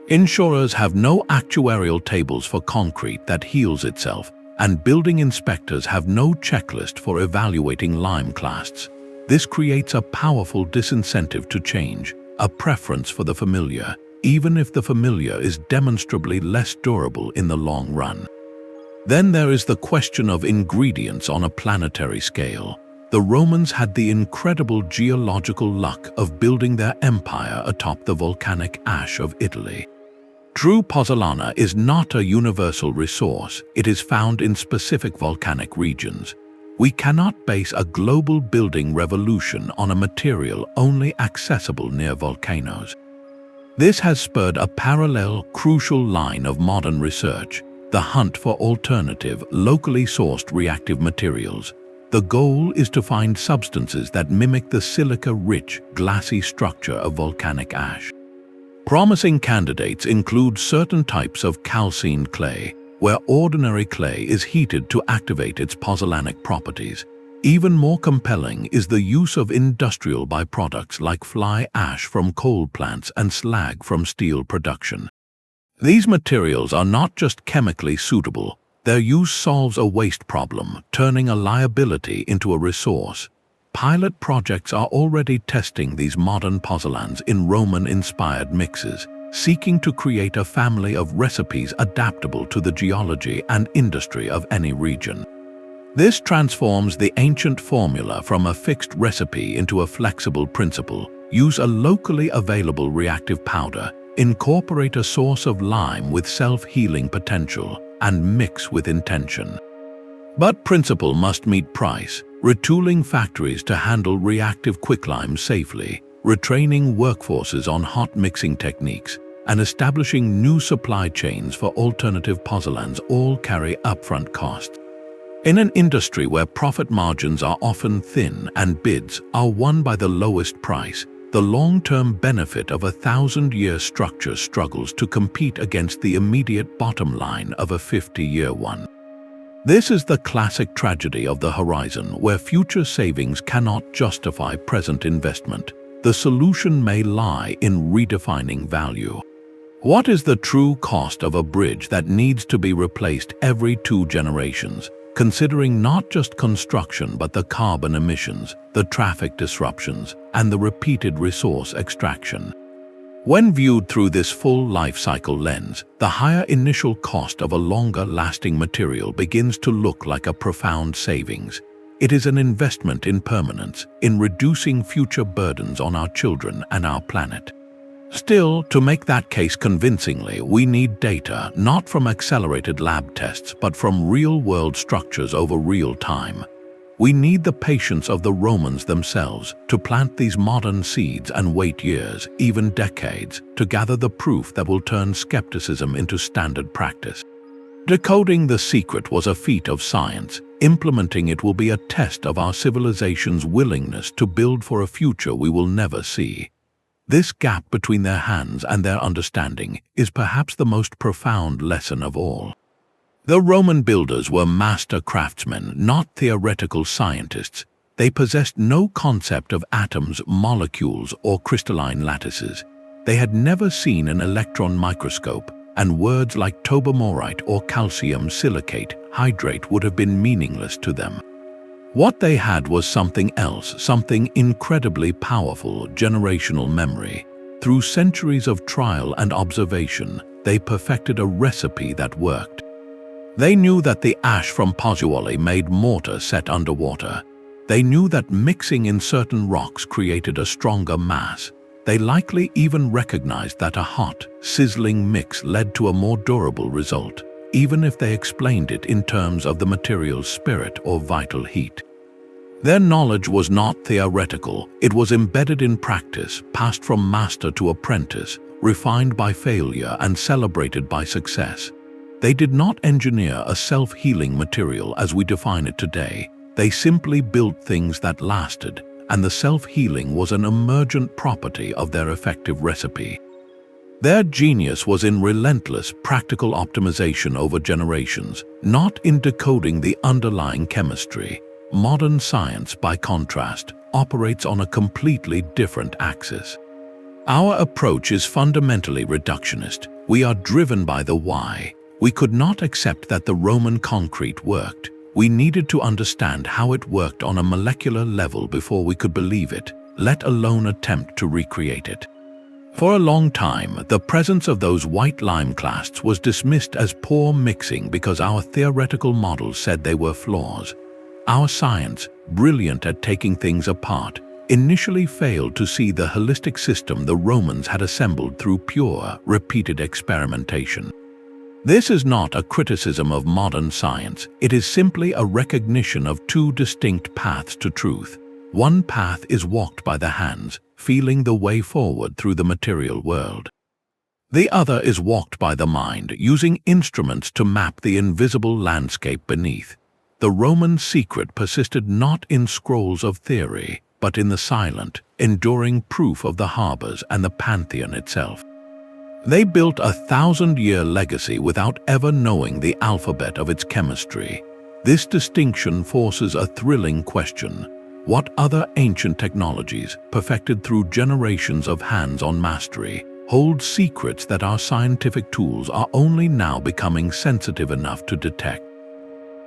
Insurers have no actuarial tables for concrete that heals itself, and building inspectors have no checklist for evaluating lime clasts. This creates a powerful disincentive to change, a preference for the familiar, even if the familiar is demonstrably less durable in the long run. Then there is the question of ingredients on a planetary scale. The Romans had the incredible geological luck of building their empire atop the volcanic ash of Italy. True Pozzolana is not a universal resource, it is found in specific volcanic regions. We cannot base a global building revolution on a material only accessible near volcanoes. This has spurred a parallel, crucial line of modern research, the hunt for alternative, locally sourced reactive materials. The goal is to find substances that mimic the silica-rich, glassy structure of volcanic ash. Promising candidates include certain types of calcined clay, where ordinary clay is heated to activate its pozzolanic properties. Even more compelling is the use of industrial byproducts like fly ash from coal plants and slag from steel production. These materials are not just chemically suitable, their use solves a waste problem, turning a liability into a resource. Pilot projects are already testing these modern pozzolans in Roman-inspired mixes, seeking to create a family of recipes adaptable to the geology and industry of any region. This transforms the ancient formula from a fixed recipe into a flexible principle. Use a locally available reactive powder, incorporate a source of lime with self-healing potential, and mix with intention. But principle must meet price, retooling factories to handle reactive quicklime safely, retraining workforces on hot mixing techniques, and establishing new supply chains for alternative pozzolans all carry upfront costs. In an industry where profit margins are often thin and bids are won by the lowest price, the long-term benefit of a 1,000-year structure struggles to compete against the immediate bottom line of a 50-year one. This is the classic tragedy of the horizon, where future savings cannot justify present investment. The solution may lie in redefining value. What is the true cost of a bridge that needs to be replaced every 2 generations? Considering not just construction but the carbon emissions, the traffic disruptions, and the repeated resource extraction. When viewed through this full life cycle lens, the higher initial cost of a longer-lasting material begins to look like a profound savings. It is an investment in permanence, in reducing future burdens on our children and our planet. Still, to make that case convincingly, we need data not from accelerated lab tests but from real-world structures over real time. We need the patience of the Romans themselves to plant these modern seeds and wait years, even decades, to gather the proof that will turn skepticism into standard practice. Decoding the secret was a feat of science. Implementing it will be a test of our civilization's willingness to build for a future we will never see. This gap between their hands and their understanding is perhaps the most profound lesson of all. The Roman builders were master craftsmen, not theoretical scientists. They possessed no concept of atoms, molecules, or crystalline lattices. They had never seen an electron microscope, and words like tobermorite or calcium silicate hydrate would have been meaningless to them. What they had was something else, something incredibly powerful: generational memory. Through centuries of trial and observation, they perfected a recipe that worked. They knew that the ash from Pozzolanic made mortar set underwater. They knew that mixing in certain rocks created a stronger mass. They likely even recognized that a hot, sizzling mix led to a more durable result, even if they explained it in terms of the material's spirit or vital heat. Their knowledge was not theoretical, it was embedded in practice, passed from master to apprentice, refined by failure and celebrated by success. They did not engineer a self-healing material as we define it today. They simply built things that lasted, and the self-healing was an emergent property of their effective recipe. Their genius was in relentless, practical optimization over generations, not in decoding the underlying chemistry. Modern science, by contrast, operates on a completely different axis. Our approach is fundamentally reductionist. We are driven by the why. We could not accept that the Roman concrete worked. We needed to understand how it worked on a molecular level before we could believe it, let alone attempt to recreate it. For a long time, the presence of those white lime clasts was dismissed as poor mixing because our theoretical models said they were flaws. Our science, brilliant at taking things apart, initially failed to see the holistic system the Romans had assembled through pure, repeated experimentation. This is not a criticism of modern science, it is simply a recognition of two distinct paths to truth. One path is walked by the hands, feeling the way forward through the material world. The other is walked by the mind, using instruments to map the invisible landscape beneath. The Roman secret persisted not in scrolls of theory, but in the silent, enduring proof of the harbors and the Pantheon itself. They built a 1,000-year legacy without ever knowing the alphabet of its chemistry. This distinction forces a thrilling question. What other ancient technologies, perfected through generations of hands-on mastery, hold secrets that our scientific tools are only now becoming sensitive enough to detect?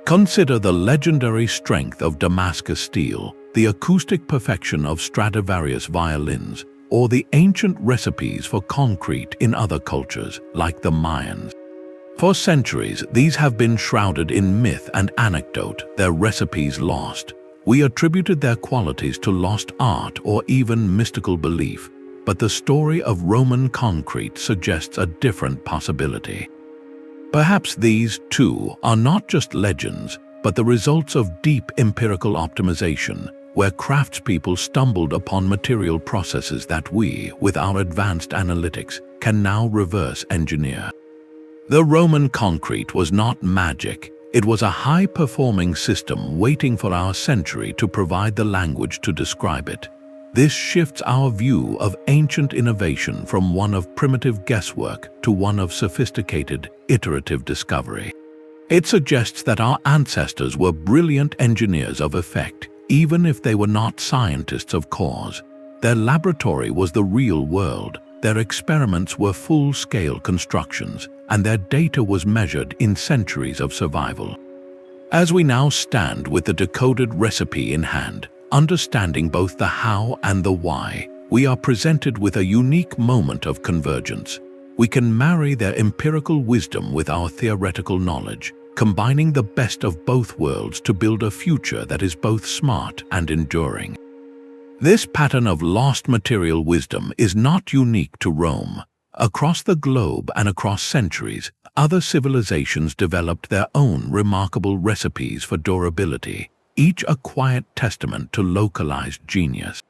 Consider the legendary strength of Damascus steel, the acoustic perfection of Stradivarius violins, or the ancient recipes for concrete in other cultures, like the Mayans. For centuries, these have been shrouded in myth and anecdote, their recipes lost. We attributed their qualities to lost art or even mystical belief, but the story of Roman concrete suggests a different possibility. Perhaps these, too, are not just legends, but the results of deep empirical optimization, where craftspeople stumbled upon material processes that we, with our advanced analytics, can now reverse engineer. The Roman concrete was not magic, it was a high-performing system waiting for our century to provide the language to describe it. This shifts our view of ancient innovation from one of primitive guesswork to one of sophisticated, iterative discovery. It suggests that our ancestors were brilliant engineers of effect, even if they were not scientists of cause. Their laboratory was the real world, their experiments were full-scale constructions, and their data was measured in centuries of survival. As we now stand with the decoded recipe in hand, understanding both the how and the why, we are presented with a unique moment of convergence. We can marry their empirical wisdom with our theoretical knowledge, combining the best of both worlds to build a future that is both smart and enduring. This pattern of lost material wisdom is not unique to Rome. Across the globe and across centuries, other civilizations developed their own remarkable recipes for durability, each a quiet testament to localized genius.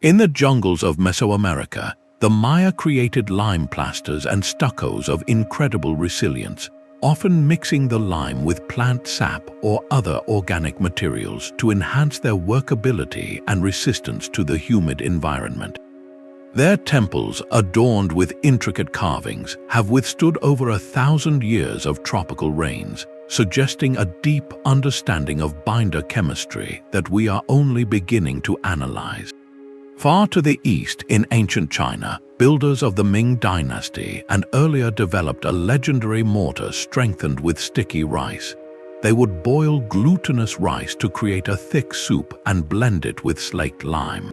In the jungles of Mesoamerica, the Maya created lime plasters and stuccos of incredible resilience, often mixing the lime with plant sap or other organic materials to enhance their workability and resistance to the humid environment. Their temples, adorned with intricate carvings, have withstood over 1,000 years of tropical rains, suggesting a deep understanding of binder chemistry that we are only beginning to analyze. Far to the east, in ancient China, builders of the Ming dynasty and earlier developed a legendary mortar strengthened with sticky rice. They would boil glutinous rice to create a thick soup and blend it with slaked lime.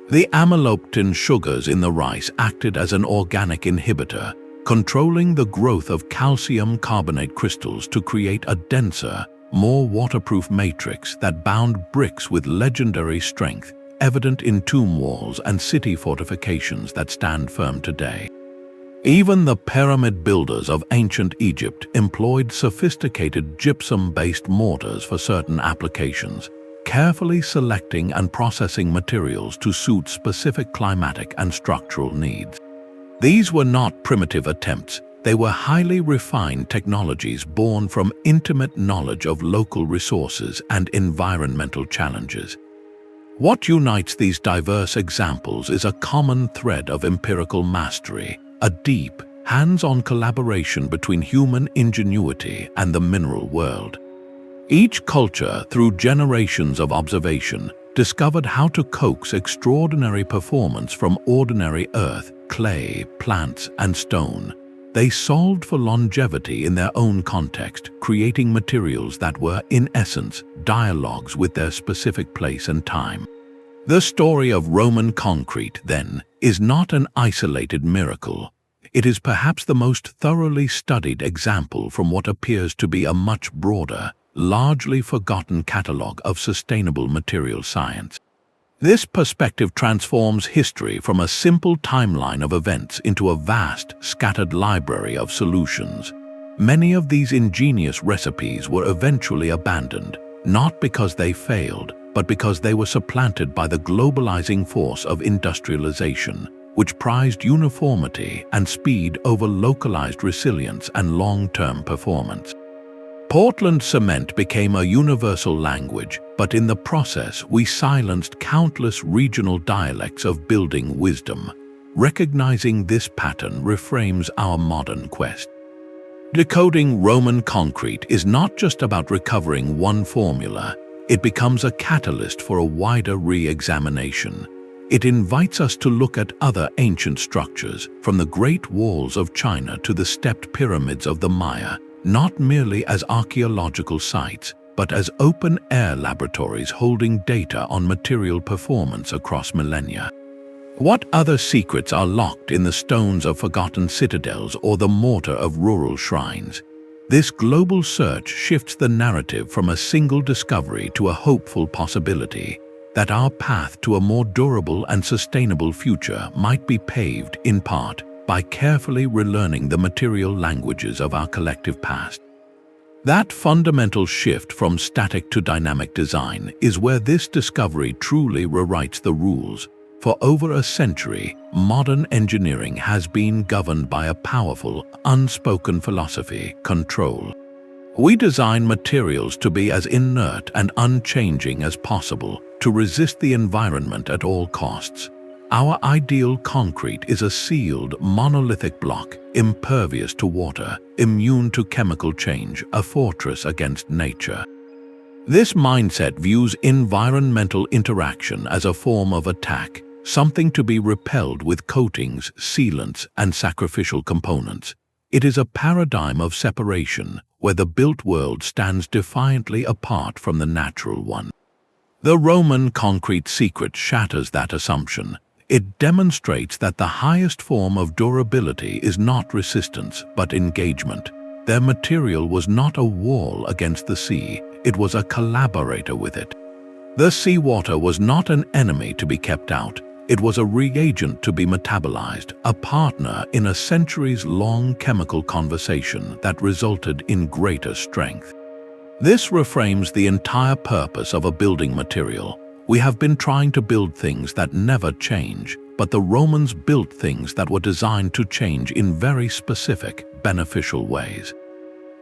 The amylopectin sugars in the rice acted as an organic inhibitor, controlling the growth of calcium carbonate crystals to create a denser, more waterproof matrix that bound bricks with legendary strength, evident in tomb walls and city fortifications that stand firm today. Even the pyramid builders of ancient Egypt employed sophisticated gypsum-based mortars for certain applications, carefully selecting and processing materials to suit specific climatic and structural needs. These were not primitive attempts, they were highly refined technologies born from intimate knowledge of local resources and environmental challenges. What unites these diverse examples is a common thread of empirical mastery, a deep, hands-on collaboration between human ingenuity and the mineral world. Each culture, through generations of observation, discovered how to coax extraordinary performance from ordinary earth, clay, plants, and stone. They solved for longevity in their own context, creating materials that were, in essence, dialogues with their specific place and time. The story of Roman concrete, then, is not an isolated miracle. It is perhaps the most thoroughly studied example from what appears to be a much broader, largely forgotten catalogue of sustainable material science. This perspective transforms history from a simple timeline of events into a vast, scattered library of solutions. Many of these ingenious recipes were eventually abandoned, not because they failed, but because they were supplanted by the globalizing force of industrialization, which prized uniformity and speed over localized resilience and long-term performance. Portland cement became a universal language, but in the process we silenced countless regional dialects of building wisdom. Recognizing this pattern reframes our modern quest. Decoding Roman concrete is not just about recovering one formula, it becomes a catalyst for a wider re-examination. It invites us to look at other ancient structures, from the Great Walls of China to the stepped pyramids of the Maya, not merely as archaeological sites, but as open-air laboratories holding data on material performance across millennia. What other secrets are locked in the stones of forgotten citadels or the mortar of rural shrines? This global search shifts the narrative from a single discovery to a hopeful possibility that our path to a more durable and sustainable future might be paved, in part, by carefully relearning the material languages of our collective past. That fundamental shift from static to dynamic design is where this discovery truly rewrites the rules. For over a century, modern engineering has been governed by a powerful, unspoken philosophy: control. We design materials to be as inert and unchanging as possible, to resist the environment at all costs. Our ideal concrete is a sealed, monolithic block, impervious to water, immune to chemical change, a fortress against nature. This mindset views environmental interaction as a form of attack, something to be repelled with coatings, sealants, and sacrificial components. It is a paradigm of separation, where the built world stands defiantly apart from the natural one. The Roman concrete secret shatters that assumption. It demonstrates that the highest form of durability is not resistance, but engagement. Their material was not a wall against the sea, it was a collaborator with it. The seawater was not an enemy to be kept out, it was a reagent to be metabolized, a partner in a centuries-long chemical conversation that resulted in greater strength. This reframes the entire purpose of a building material. We have been trying to build things that never change, but the Romans built things that were designed to change in very specific, beneficial ways.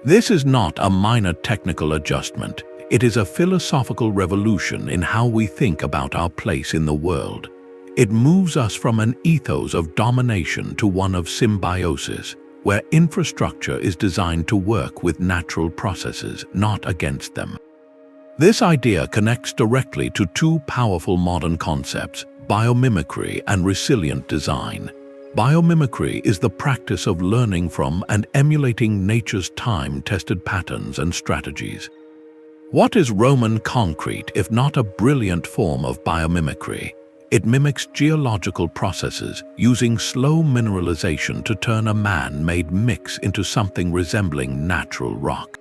This is not a minor technical adjustment, it is a philosophical revolution in how we think about our place in the world. It moves us from an ethos of domination to one of symbiosis, where infrastructure is designed to work with natural processes, not against them. This idea connects directly to two powerful modern concepts: biomimicry and resilient design. Biomimicry is the practice of learning from and emulating nature's time-tested patterns and strategies. What is Roman concrete if not a brilliant form of biomimicry? It mimics geological processes, using slow mineralization to turn a man-made mix into something resembling natural rock.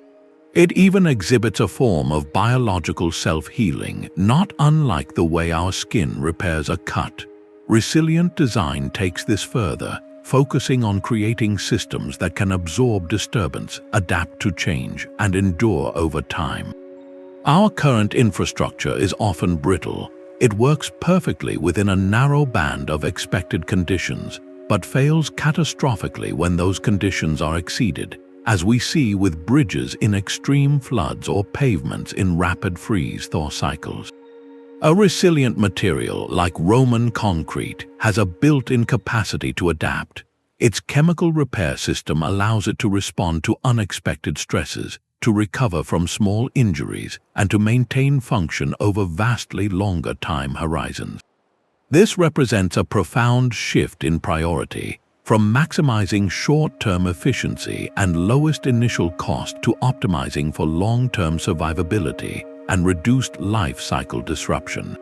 It even exhibits a form of biological self-healing, not unlike the way our skin repairs a cut. Resilient design takes this further, focusing on creating systems that can absorb disturbance, adapt to change, and endure over time. Our current infrastructure is often brittle. It works perfectly within a narrow band of expected conditions, but fails catastrophically when those conditions are exceeded, as we see with bridges in extreme floods or pavements in rapid freeze-thaw cycles. A resilient material like Roman concrete has a built-in capacity to adapt. Its chemical repair system allows it to respond to unexpected stresses, to recover from small injuries, and to maintain function over vastly longer time horizons. This represents a profound shift in priority, from maximizing short-term efficiency and lowest initial cost to optimizing for long-term survivability and reduced life cycle disruption.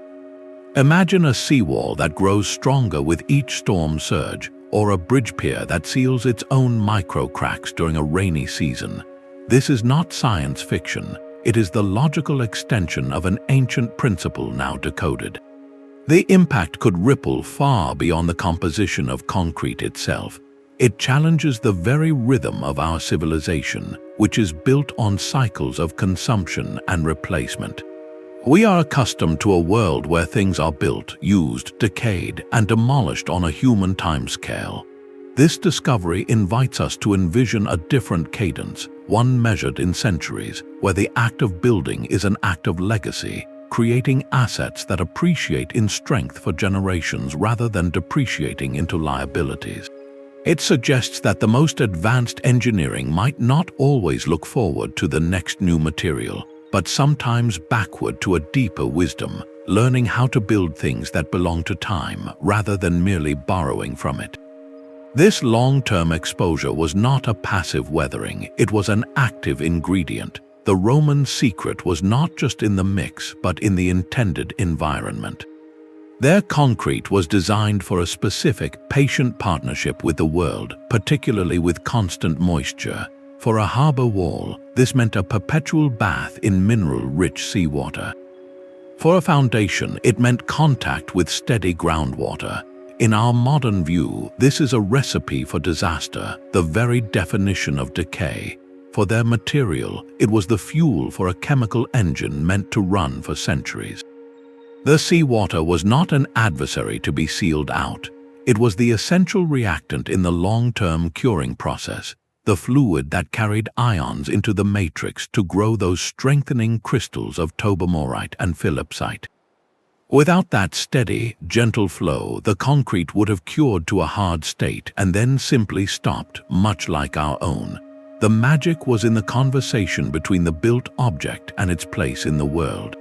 Imagine a seawall that grows stronger with each storm surge, or a bridge pier that seals its own micro-cracks during a rainy season. This is not science fiction. It is the logical extension of an ancient principle now decoded. The impact could ripple far beyond the composition of concrete itself. It challenges the very rhythm of our civilization, which is built on cycles of consumption and replacement. We are accustomed to a world where things are built, used, decayed, and demolished on a human timescale. This discovery invites us to envision a different cadence, one measured in centuries, where the act of building is an act of legacy, creating assets that appreciate in strength for generations rather than depreciating into liabilities. It suggests that the most advanced engineering might not always look forward to the next new material, but sometimes backward to a deeper wisdom, learning how to build things that belong to time rather than merely borrowing from it. This long-term exposure was not a passive weathering, it was an active ingredient. The Roman secret was not just in the mix, but in the intended environment. Their concrete was designed for a specific, patient partnership with the world, particularly with constant moisture. For a harbor wall, this meant a perpetual bath in mineral-rich seawater. For a foundation, it meant contact with steady groundwater. In our modern view, this is a recipe for disaster, the very definition of decay. For their material, it was the fuel for a chemical engine meant to run for centuries. The seawater was not an adversary to be sealed out. It was the essential reactant in the long-term curing process, the fluid that carried ions into the matrix to grow those strengthening crystals of tobermorite and philipsite. Without that steady, gentle flow, the concrete would have cured to a hard state and then simply stopped, much like our own. The magic was in the conversation between the built object and its place in the world.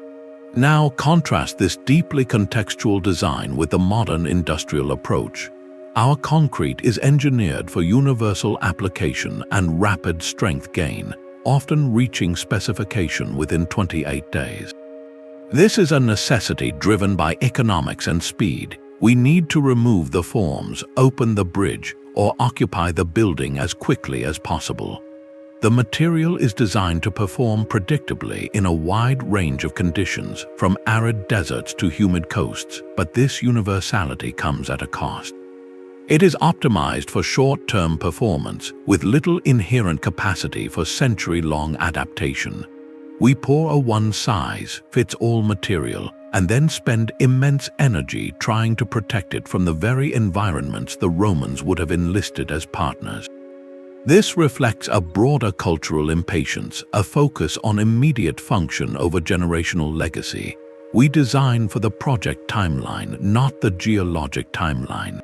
Now contrast this deeply contextual design with the modern industrial approach. Our concrete is engineered for universal application and rapid strength gain, often reaching specification within 28 days. This is a necessity driven by economics and speed. We need to remove the forms, open the bridge, or occupy the building as quickly as possible. The material is designed to perform predictably in a wide range of conditions, from arid deserts to humid coasts, but this universality comes at a cost. It is optimized for short-term performance, with little inherent capacity for century-long adaptation. We pour a one-size-fits-all material and then spend immense energy trying to protect it from the very environments the Romans would have enlisted as partners. This reflects a broader cultural impatience, a focus on immediate function over generational legacy. We design for the project timeline, not the geologic timeline.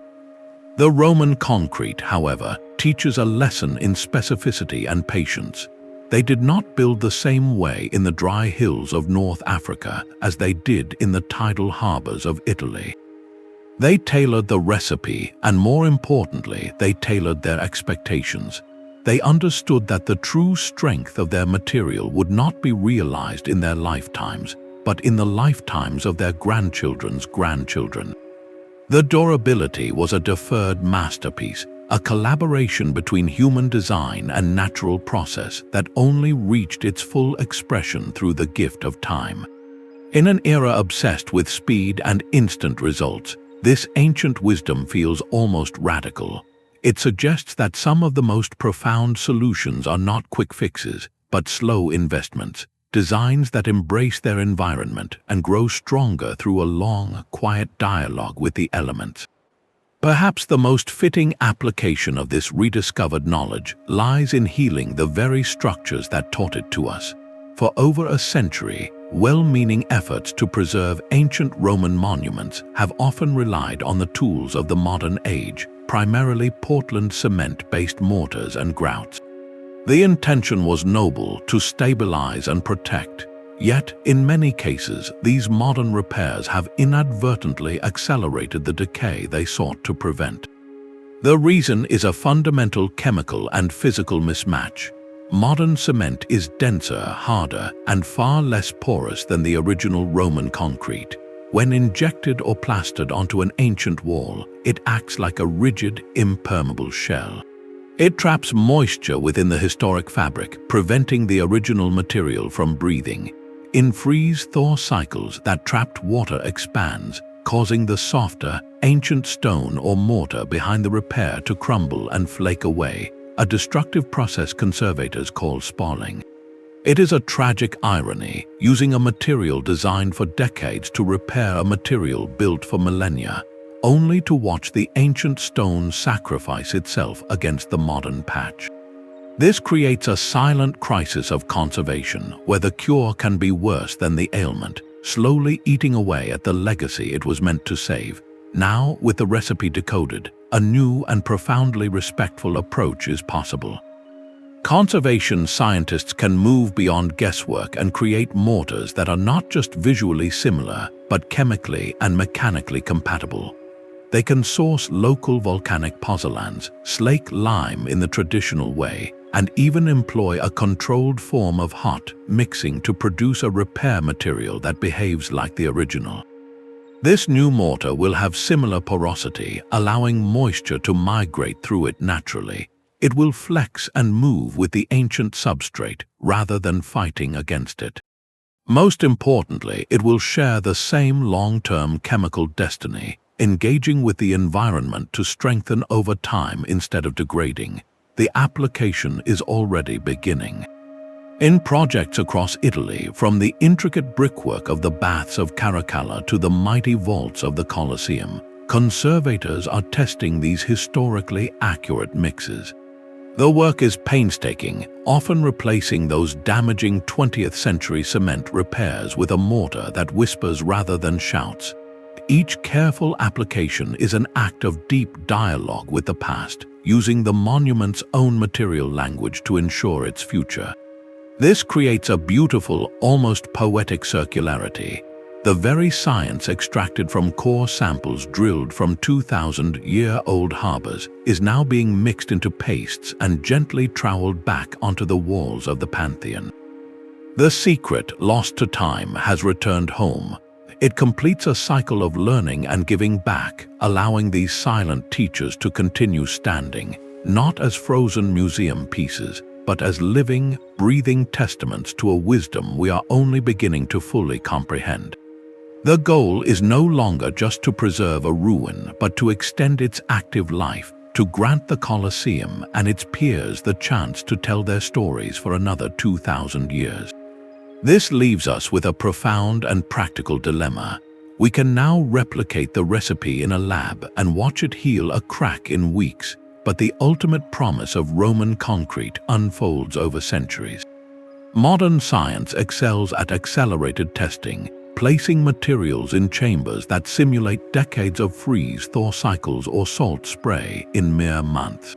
The Roman concrete, however, teaches a lesson in specificity and patience. They did not build the same way in the dry hills of North Africa as they did in the tidal harbors of Italy. They tailored the recipe, and more importantly, they tailored their expectations. They understood that the true strength of their material would not be realized in their lifetimes, but in the lifetimes of their grandchildren's grandchildren. The durability was a deferred masterpiece, a collaboration between human design and natural process that only reached its full expression through the gift of time. In an era obsessed with speed and instant results, this ancient wisdom feels almost radical. It suggests that some of the most profound solutions are not quick fixes, but slow investments, designs that embrace their environment and grow stronger through a long, quiet dialogue with the elements. Perhaps the most fitting application of this rediscovered knowledge lies in healing the very structures that taught it to us. For over a century, well-meaning efforts to preserve ancient Roman monuments have often relied on the tools of the modern age, primarily Portland cement-based mortars and grouts. The intention was noble, to stabilize and protect. Yet, in many cases, these modern repairs have inadvertently accelerated the decay they sought to prevent. The reason is a fundamental chemical and physical mismatch. Modern cement is denser, harder, and far less porous than the original Roman concrete. When injected or plastered onto an ancient wall, it acts like a rigid, impermeable shell. It traps moisture within the historic fabric, preventing the original material from breathing. In freeze-thaw cycles, that trapped water expands, causing the softer, ancient stone or mortar behind the repair to crumble and flake away, a destructive process conservators call spalling. It is a tragic irony, using a material designed for decades to repair a material built for millennia, only to watch the ancient stone sacrifice itself against the modern patch. This creates a silent crisis of conservation, where the cure can be worse than the ailment, slowly eating away at the legacy it was meant to save. Now, with the recipe decoded, a new and profoundly respectful approach is possible. Conservation scientists can move beyond guesswork and create mortars that are not just visually similar, but chemically and mechanically compatible. They can source local volcanic pozzolans, slake lime in the traditional way, and even employ a controlled form of hot mixing to produce a repair material that behaves like the original. This new mortar will have similar porosity, allowing moisture to migrate through it naturally. It will flex and move with the ancient substrate rather than fighting against it. Most importantly, it will share the same long-term chemical destiny, engaging with the environment to strengthen over time instead of degrading. The application is already beginning. In projects across Italy, from the intricate brickwork of the baths of Caracalla to the mighty vaults of the Colosseum, conservators are testing these historically accurate mixes. The work is painstaking, often replacing those damaging 20th century cement repairs with a mortar that whispers rather than shouts. Each careful application is an act of deep dialogue with the past, using the monument's own material language to ensure its future. This creates a beautiful, almost poetic circularity. The very science extracted from core samples drilled from 2,000-year-old harbors is now being mixed into pastes and gently troweled back onto the walls of the Pantheon. The secret, lost to time, has returned home. It completes a cycle of learning and giving back, allowing these silent teachers to continue standing, not as frozen museum pieces, but as living, breathing testaments to a wisdom we are only beginning to fully comprehend. The goal is no longer just to preserve a ruin, but to extend its active life, to grant the Colosseum and its peers the chance to tell their stories for another 2,000 years. This leaves us with a profound and practical dilemma. We can now replicate the recipe in a lab and watch it heal a crack in weeks, but the ultimate promise of Roman concrete unfolds over centuries. Modern science excels at accelerated testing, placing materials in chambers that simulate decades of freeze-thaw cycles or salt spray in mere months.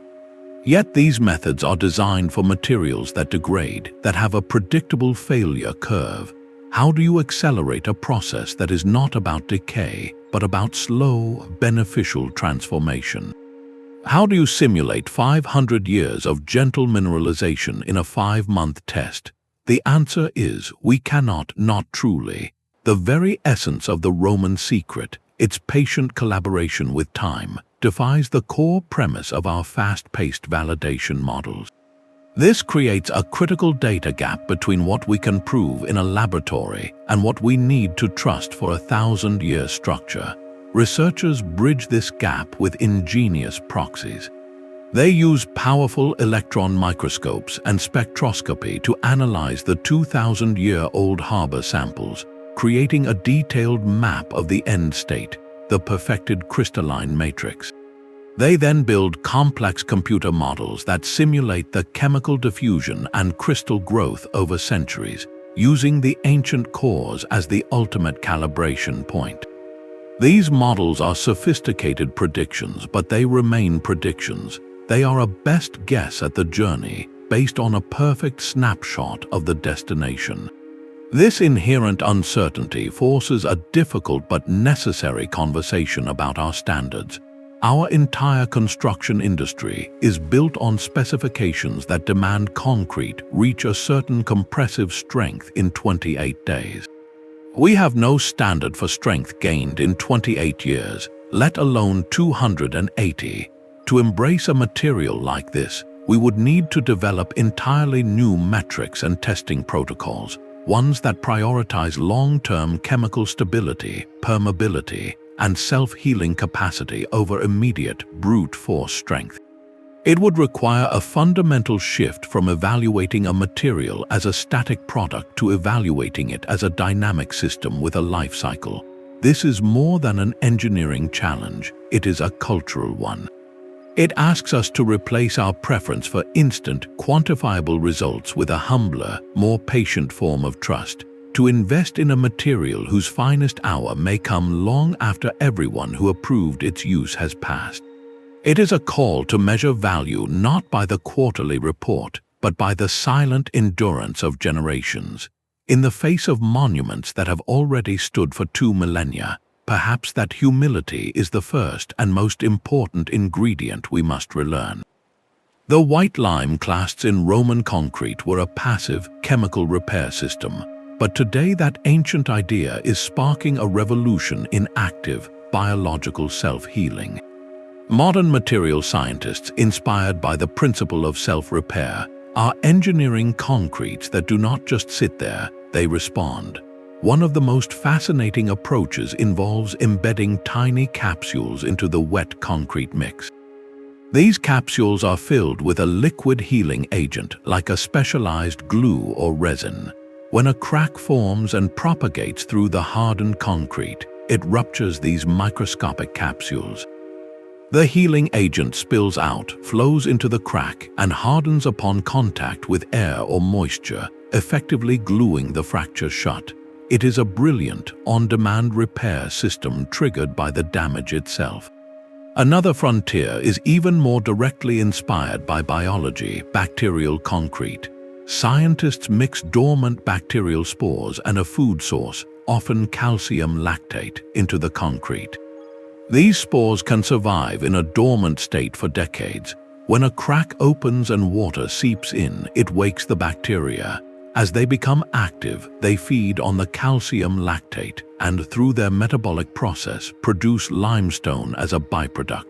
Yet these methods are designed for materials that degrade, that have a predictable failure curve. How do you accelerate a process that is not about decay, but about slow, beneficial transformation? How do you simulate 500 years of gentle mineralization in a 5-month test? The answer is we cannot, not truly. The very essence of the Roman secret, its patient collaboration with time, defies the core premise of our fast-paced validation models. This creates a critical data gap between what we can prove in a laboratory and what we need to trust for a 1,000-year structure. Researchers bridge this gap with ingenious proxies. They use powerful electron microscopes and spectroscopy to analyze the 2,000-year-old harbor samples, creating a detailed map of the end state, the perfected crystalline matrix. They then build complex computer models that simulate the chemical diffusion and crystal growth over centuries, using the ancient cores as the ultimate calibration point. These models are sophisticated predictions, but they remain predictions. They are a best guess at the journey, based on a perfect snapshot of the destination. This inherent uncertainty forces a difficult but necessary conversation about our standards. Our entire construction industry is built on specifications that demand concrete reach a certain compressive strength in 28 days. We have no standard for strength gained in 28 years, let alone 280. To embrace a material like this, we would need to develop entirely new metrics and testing protocols, ones that prioritize long-term chemical stability, permeability, and self-healing capacity over immediate brute force strength. It would require a fundamental shift from evaluating a material as a static product to evaluating it as a dynamic system with a life cycle. This is more than an engineering challenge, it is a cultural one. It asks us to replace our preference for instant, quantifiable results with a humbler, more patient form of trust, to invest in a material whose finest hour may come long after everyone who approved its use has passed. It is a call to measure value not by the quarterly report, but by the silent endurance of generations. In the face of monuments that have already stood for 2 millennia, perhaps that humility is the first and most important ingredient we must relearn. The white lime clasts in Roman concrete were a passive, chemical repair system, but today that ancient idea is sparking a revolution in active, biological self-healing. Modern material scientists, inspired by the principle of self-repair, are engineering concretes that do not just sit there, they respond. One of the most fascinating approaches involves embedding tiny capsules into the wet concrete mix. These capsules are filled with a liquid healing agent like a specialized glue or resin. When a crack forms and propagates through the hardened concrete, it ruptures these microscopic capsules. The healing agent spills out, flows into the crack, and hardens upon contact with air or moisture, effectively gluing the fracture shut. It is a brilliant, on-demand repair system triggered by the damage itself. Another frontier is even more directly inspired by biology, bacterial concrete. Scientists mix dormant bacterial spores and a food source, often calcium lactate, into the concrete. These spores can survive in a dormant state for decades. When a crack opens and water seeps in, it wakes the bacteria. As they become active, they feed on the calcium lactate and, through their metabolic process, produce limestone as a byproduct.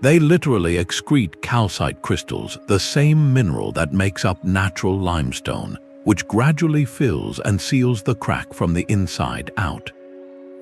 They literally excrete calcite crystals, the same mineral that makes up natural limestone, which gradually fills and seals the crack from the inside out.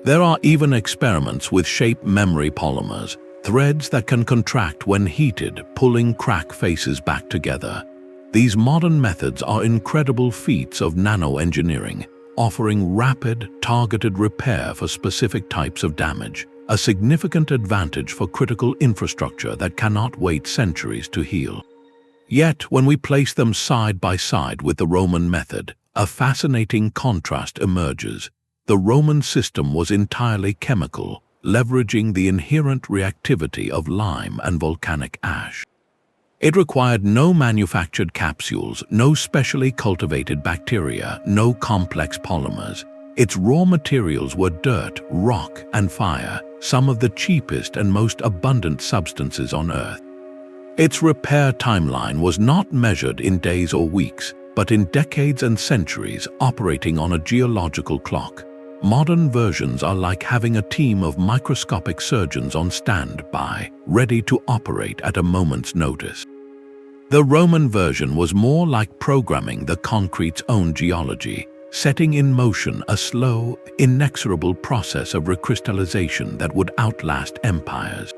There are even experiments with shape memory polymers, threads that can contract when heated, pulling crack faces back together. These modern methods are incredible feats of nanoengineering, offering rapid, targeted repair for specific types of damage, a significant advantage for critical infrastructure that cannot wait centuries to heal. Yet, when we place them side by side with the Roman method, a fascinating contrast emerges. The Roman system was entirely chemical, leveraging the inherent reactivity of lime and volcanic ash. It required no manufactured capsules, no specially cultivated bacteria, no complex polymers. Its raw materials were dirt, rock, and fire, some of the cheapest and most abundant substances on Earth. Its repair timeline was not measured in days or weeks, but in decades and centuries operating on a geological clock. Modern versions are like having a team of microscopic surgeons on standby, ready to operate at a moment's notice. The Roman version was more like programming the concrete's own geology, setting in motion a slow, inexorable process of recrystallization that would outlast empires.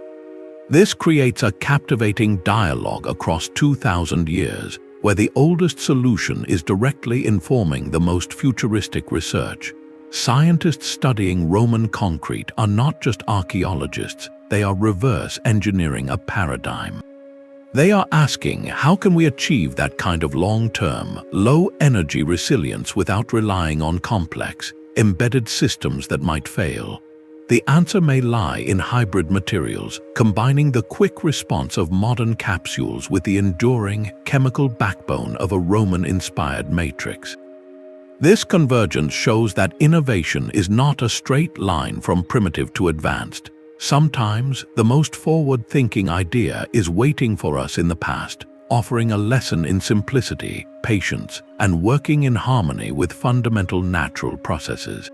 This creates a captivating dialogue across 2,000 years, where the oldest solution is directly informing the most futuristic research. Scientists studying Roman concrete are not just archaeologists, they are reverse engineering a paradigm. They are asking, how can we achieve that kind of long-term, low-energy resilience without relying on complex, embedded systems that might fail? The answer may lie in hybrid materials, combining the quick response of modern capsules with the enduring, chemical backbone of a Roman-inspired matrix. This convergence shows that innovation is not a straight line from primitive to advanced. Sometimes, the most forward-thinking idea is waiting for us in the past, offering a lesson in simplicity, patience, and working in harmony with fundamental natural processes.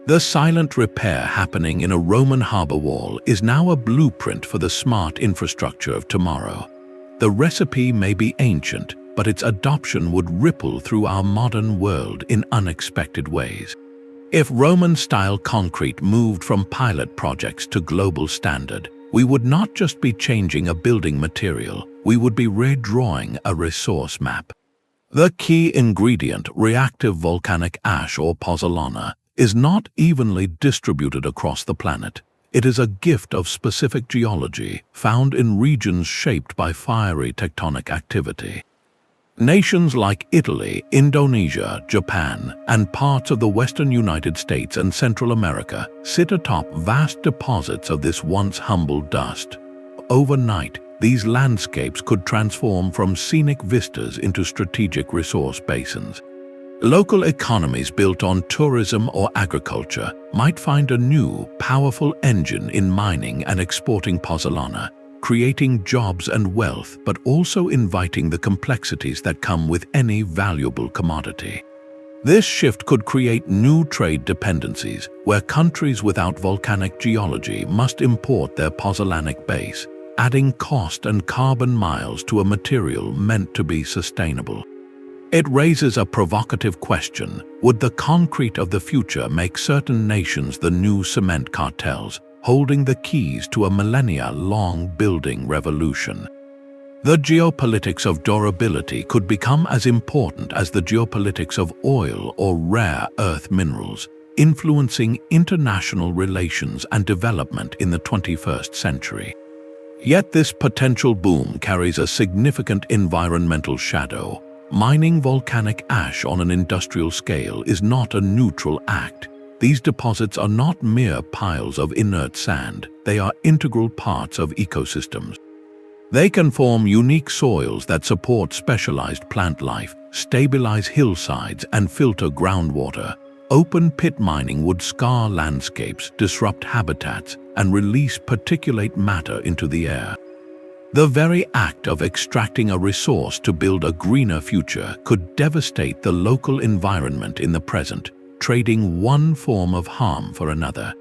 The silent repair happening in a Roman harbor wall is now a blueprint for the smart infrastructure of tomorrow. The recipe may be ancient, but its adoption would ripple through our modern world in unexpected ways. If Roman-style concrete moved from pilot projects to global standard, we would not just be changing a building material, we would be redrawing a resource map. The key ingredient, reactive volcanic ash or pozzolana, is not evenly distributed across the planet. It is a gift of specific geology, found in regions shaped by fiery tectonic activity. Nations like Italy, Indonesia, Japan, and parts of the western United States and Central America sit atop vast deposits of this once humble dust. Overnight, these landscapes could transform from scenic vistas into strategic resource basins. Local economies built on tourism or agriculture might find a new, powerful engine in mining and exporting pozzolana, creating jobs and wealth, but also inviting the complexities that come with any valuable commodity. This shift could create new trade dependencies, where countries without volcanic geology must import their pozzolanic base, adding cost and carbon miles to a material meant to be sustainable. It raises a provocative question: would the concrete of the future make certain nations the new cement cartels, holding the keys to a millennia-long building revolution? The geopolitics of durability could become as important as the geopolitics of oil or rare earth minerals, influencing international relations and development in the 21st century. Yet this potential boom carries a significant environmental shadow. Mining volcanic ash on an industrial scale is not a neutral act. These deposits are not mere piles of inert sand, they are integral parts of ecosystems. They can form unique soils that support specialized plant life, stabilize hillsides, and filter groundwater. Open pit mining would scar landscapes, disrupt habitats, and release particulate matter into the air. The very act of extracting a resource to build a greener future could devastate the local environment in the present, trading one form of harm for another.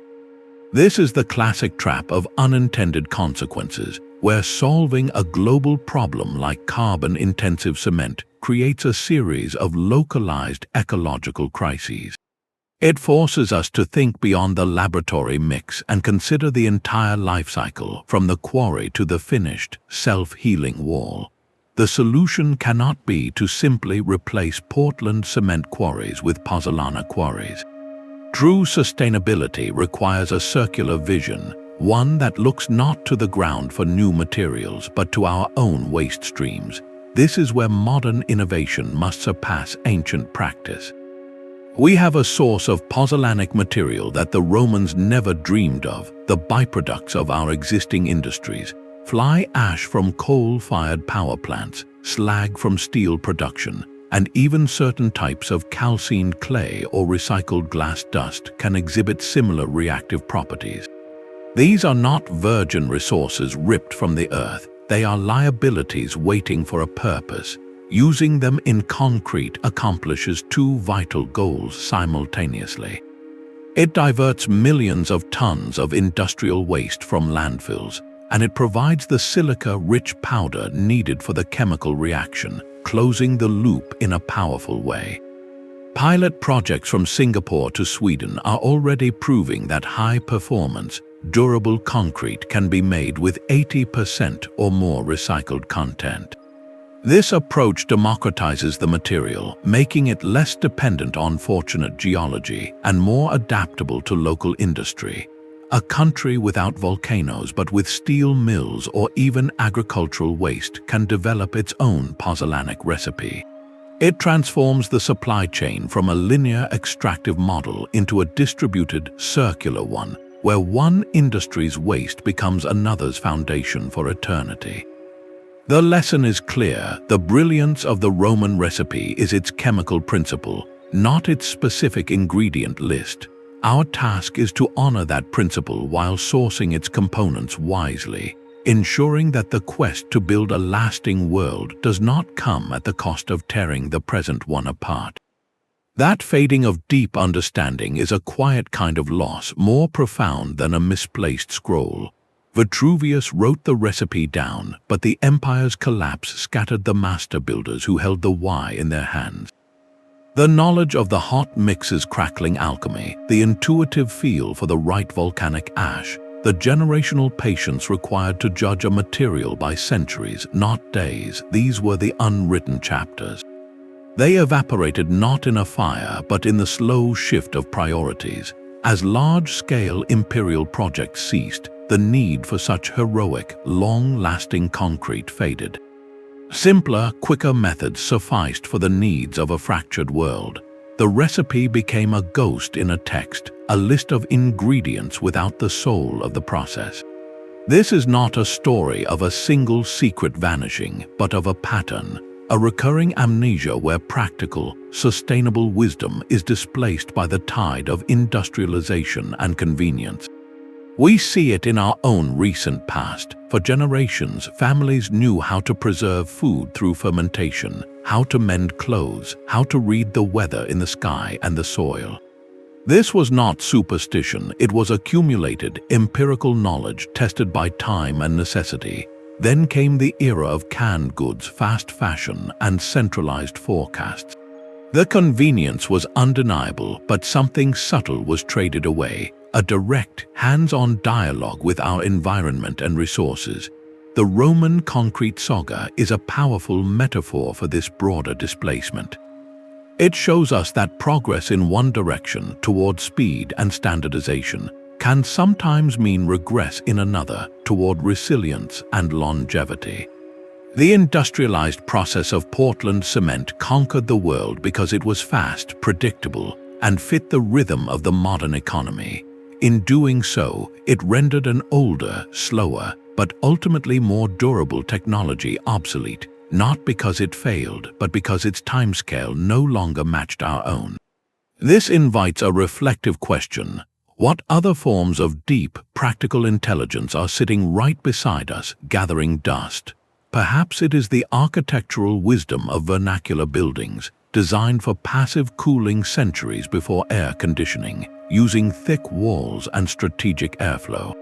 This is the classic trap of unintended consequences, where solving a global problem like carbon-intensive cement creates a series of localized ecological crises. It forces us to think beyond the laboratory mix and consider the entire life cycle, from the quarry to the finished, self-healing wall. The solution cannot be to simply replace Portland cement quarries with pozzolana quarries. True sustainability requires a circular vision, one that looks not to the ground for new materials but to our own waste streams. This is where modern innovation must surpass ancient practice. We have a source of pozzolanic material that the Romans never dreamed of, the byproducts of our existing industries. fly ash from coal-fired power plants, slag from steel production, and even certain types of calcined clay or recycled glass dust can exhibit similar reactive properties. These are not virgin resources ripped from the earth, they are liabilities waiting for a purpose. Using them in concrete accomplishes two vital goals simultaneously. It diverts millions of tons of industrial waste from landfills, and it provides the silica-rich powder needed for the chemical reaction, closing the loop in a powerful way. Pilot projects from Singapore to Sweden are already proving that high-performance, durable concrete can be made with 80% or more recycled content. This approach democratizes the material, making it less dependent on fortunate geology and more adaptable to local industry. A country without volcanoes but with steel mills or even agricultural waste can develop its own Pozzolanic recipe. It transforms the supply chain from a linear extractive model into a distributed, circular one, where one industry's waste becomes another's foundation for eternity. The lesson is clear: the brilliance of the Roman recipe is its chemical principle, not its specific ingredient list. Our task is to honor that principle while sourcing its components wisely, ensuring that the quest to build a lasting world does not come at the cost of tearing the present one apart. That fading of deep understanding is a quiet kind of loss, more profound than a misplaced scroll. Vitruvius wrote the recipe down, but the empire's collapse scattered the master builders who held the why in their hands. The knowledge of the hot mix's crackling alchemy, the intuitive feel for the right volcanic ash, the generational patience required to judge a material by centuries, not days, these were the unwritten chapters. They evaporated not in a fire, but in the slow shift of priorities. As large-scale imperial projects ceased, the need for such heroic, long-lasting concrete faded. Simpler, quicker methods sufficed for the needs of a fractured world. The recipe became a ghost in a text, a list of ingredients without the soul of the process. This is not a story of a single secret vanishing, but of a pattern, a recurring amnesia where practical, sustainable wisdom is displaced by the tide of industrialization and convenience. We see it in our own recent past. For generations, families knew how to preserve food through fermentation, how to mend clothes, how to read the weather in the sky and the soil. This was not superstition, it was accumulated, empirical knowledge tested by time and necessity. Then came the era of canned goods, fast fashion, and centralized forecasts. The convenience was undeniable, but something subtle was traded away. A direct, hands-on dialogue with our environment and resources. The Roman concrete saga is a powerful metaphor for this broader displacement. It shows us that progress in one direction toward speed and standardization can sometimes mean regress in another toward resilience and longevity. The industrialized process of Portland cement conquered the world because it was fast, predictable, and fit the rhythm of the modern economy. In doing so, it rendered an older, slower, but ultimately more durable technology obsolete, not because it failed, but because its timescale no longer matched our own. This invites a reflective question. What other forms of deep, practical intelligence are sitting right beside us, gathering dust? Perhaps it is the architectural wisdom of vernacular buildings, designed for passive cooling centuries before air conditioning, using thick walls and strategic airflow.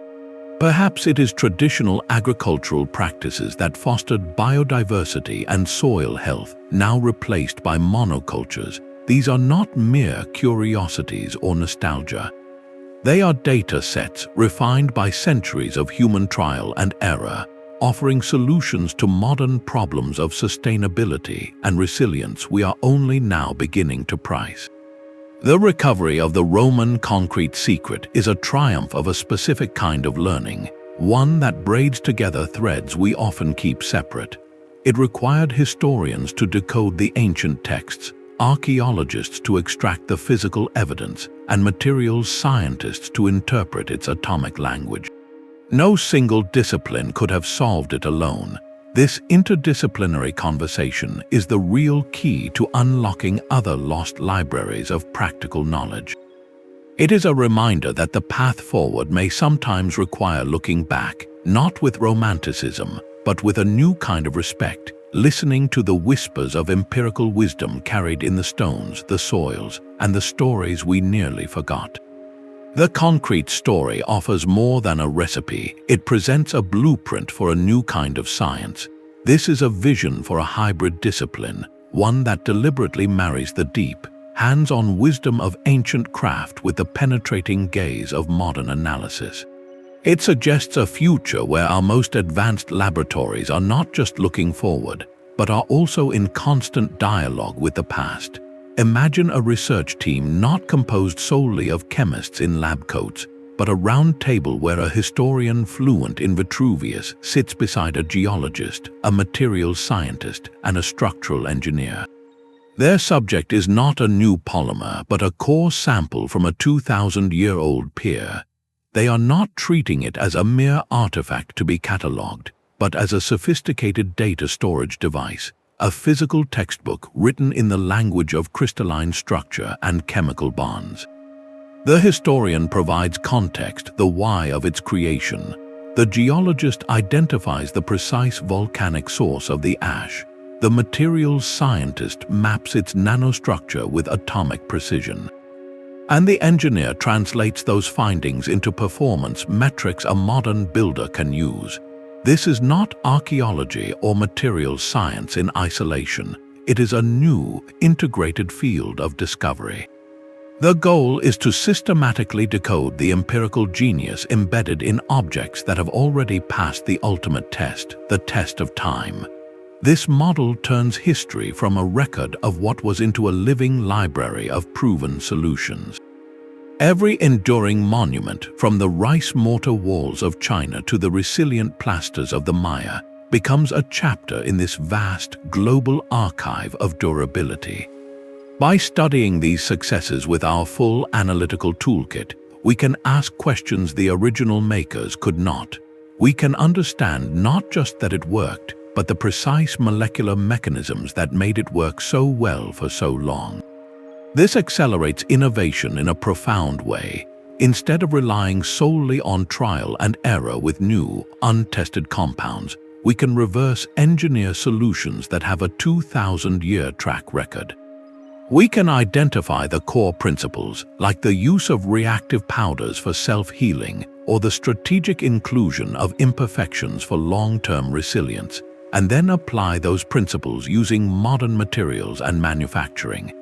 Perhaps it is traditional agricultural practices that fostered biodiversity and soil health, now replaced by monocultures. These are not mere curiosities or nostalgia. They are data sets refined by centuries of human trial and error, offering solutions to modern problems of sustainability and resilience we are only now beginning to price. The recovery of the Roman concrete secret is a triumph of a specific kind of learning, one that braids together threads we often keep separate. It required historians to decode the ancient texts, archaeologists to extract the physical evidence, and materials scientists to interpret its atomic language. No single discipline could have solved it alone. This interdisciplinary conversation is the real key to unlocking other lost libraries of practical knowledge. It is a reminder that the path forward may sometimes require looking back, not with romanticism, but with a new kind of respect, listening to the whispers of empirical wisdom carried in the stones, the soils, and the stories we nearly forgot. The concrete story offers more than a recipe. It presents a blueprint for a new kind of science. This is a vision for a hybrid discipline, one that deliberately marries the deep, hands-on wisdom of ancient craft with the penetrating gaze of modern analysis. It suggests a future where our most advanced laboratories are not just looking forward, but are also in constant dialogue with the past. Imagine a research team not composed solely of chemists in lab coats, but a round table where a historian fluent in Vitruvius sits beside a geologist, a materials scientist, and a structural engineer. Their subject is not a new polymer, but a core sample from a 2,000-year-old peer. They are not treating it as a mere artifact to be catalogued, but as a sophisticated data storage device, a physical textbook written in the language of crystalline structure and chemical bonds. The historian provides context, the why of its creation. The geologist identifies the precise volcanic source of the ash. The materials scientist maps its nanostructure with atomic precision. And the engineer translates those findings into performance metrics a modern builder can use. This is not archaeology or materials science in isolation. It is a new, integrated field of discovery. The goal is to systematically decode the empirical genius embedded in objects that have already passed the ultimate test, the test of time. This model turns history from a record of what was into a living library of proven solutions. Every enduring monument, from the rice mortar walls of China to the resilient plasters of the Maya, becomes a chapter in this vast, global archive of durability. By studying these successes with our full analytical toolkit, we can ask questions the original makers could not. We can understand not just that it worked, but the precise molecular mechanisms that made it work so well for so long. This accelerates innovation in a profound way. Instead of relying solely on trial and error with new, untested compounds, we can reverse engineer solutions that have a 2,000-year track record. We can identify the core principles, like the use of reactive powders for self-healing or the strategic inclusion of imperfections for long-term resilience, and then apply those principles using modern materials and manufacturing.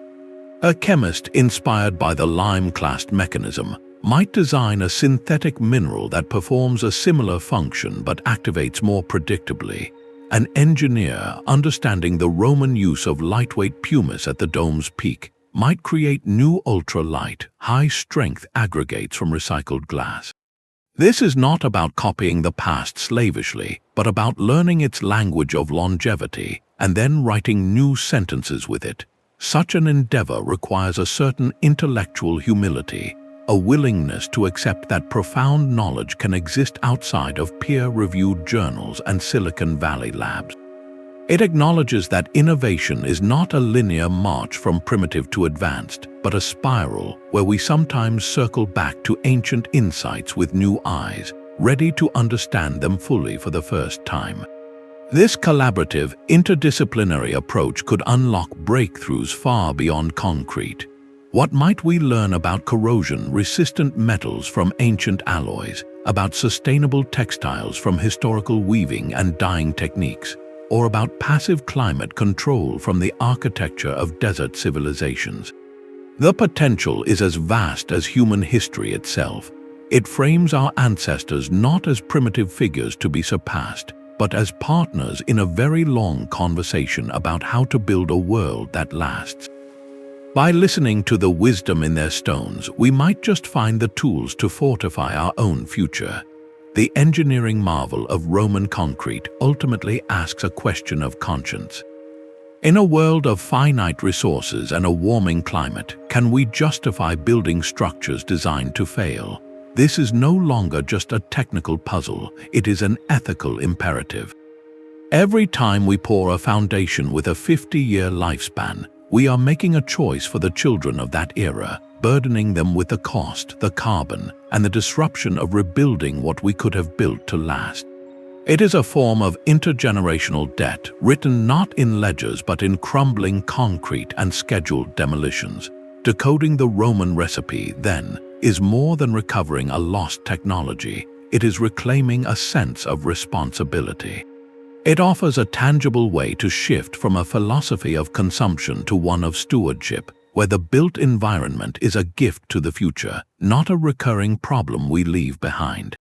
A chemist inspired by the lime Clast mechanism might design a synthetic mineral that performs a similar function but activates more predictably. An engineer understanding the Roman use of lightweight pumice at the dome's peak might create new ultra-light, high-strength aggregates from recycled glass. This is not about copying the past slavishly, but about learning its language of longevity and then writing new sentences with it. Such an endeavor requires a certain intellectual humility, a willingness to accept that profound knowledge can exist outside of peer-reviewed journals and Silicon Valley labs. It acknowledges that innovation is not a linear march from primitive to advanced, but a spiral where we sometimes circle back to ancient insights with new eyes, ready to understand them fully for the first time. This collaborative, interdisciplinary approach could unlock breakthroughs far beyond concrete. What might we learn about corrosion-resistant metals from ancient alloys, about sustainable textiles from historical weaving and dyeing techniques, or about passive climate control from the architecture of desert civilizations? The potential is as vast as human history itself. It frames our ancestors not as primitive figures to be surpassed, but as partners in a very long conversation about how to build a world that lasts. By listening to the wisdom in their stones, we might just find the tools to fortify our own future. The engineering marvel of Roman concrete ultimately asks a question of conscience. In a world of finite resources and a warming climate, can we justify building structures designed to fail? This is no longer just a technical puzzle, it is an ethical imperative. Every time we pour a foundation with a 50-year lifespan, we are making a choice for the children of that era, burdening them with the cost, the carbon, and the disruption of rebuilding what we could have built to last. It is a form of intergenerational debt, written not in ledgers but in crumbling concrete and scheduled demolitions. Decoding the Roman recipe, then, is more than recovering a lost technology. It is reclaiming a sense of responsibility. It offers a tangible way to shift from a philosophy of consumption to one of stewardship, where the built environment is a gift to the future, not a recurring problem we leave behind.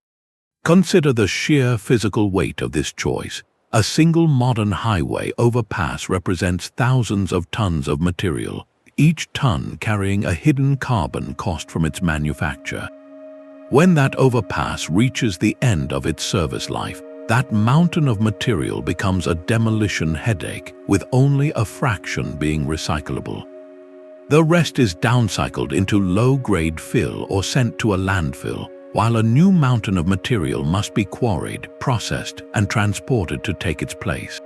Consider the sheer physical weight of this choice. A single modern highway overpass represents thousands of tons of material, each ton carrying a hidden carbon cost from its manufacture. When that overpass reaches the end of its service life, that mountain of material becomes a demolition headache, with only a fraction being recyclable. The rest is downcycled into low-grade fill or sent to a landfill, while a new mountain of material must be quarried, processed, and transported to take its place.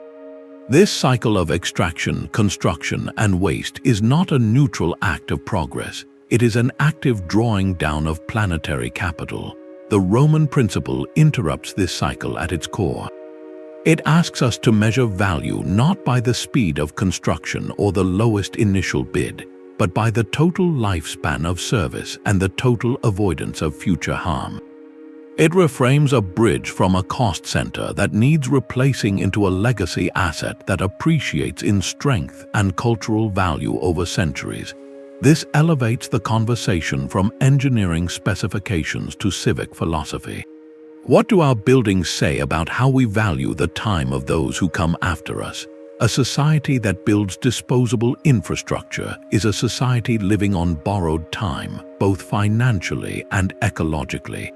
This cycle of extraction, construction, and waste is not a neutral act of progress. It is an active drawing down of planetary capital. The Roman principle interrupts this cycle at its core. It asks us to measure value not by the speed of construction or the lowest initial bid, but by the total lifespan of service and the total avoidance of future harm. It reframes a bridge from a cost center that needs replacing into a legacy asset that appreciates in strength and cultural value over centuries. This elevates the conversation from engineering specifications to civic philosophy. What do our buildings say about how we value the time of those who come after us? A society that builds disposable infrastructure is a society living on borrowed time, both financially and ecologically.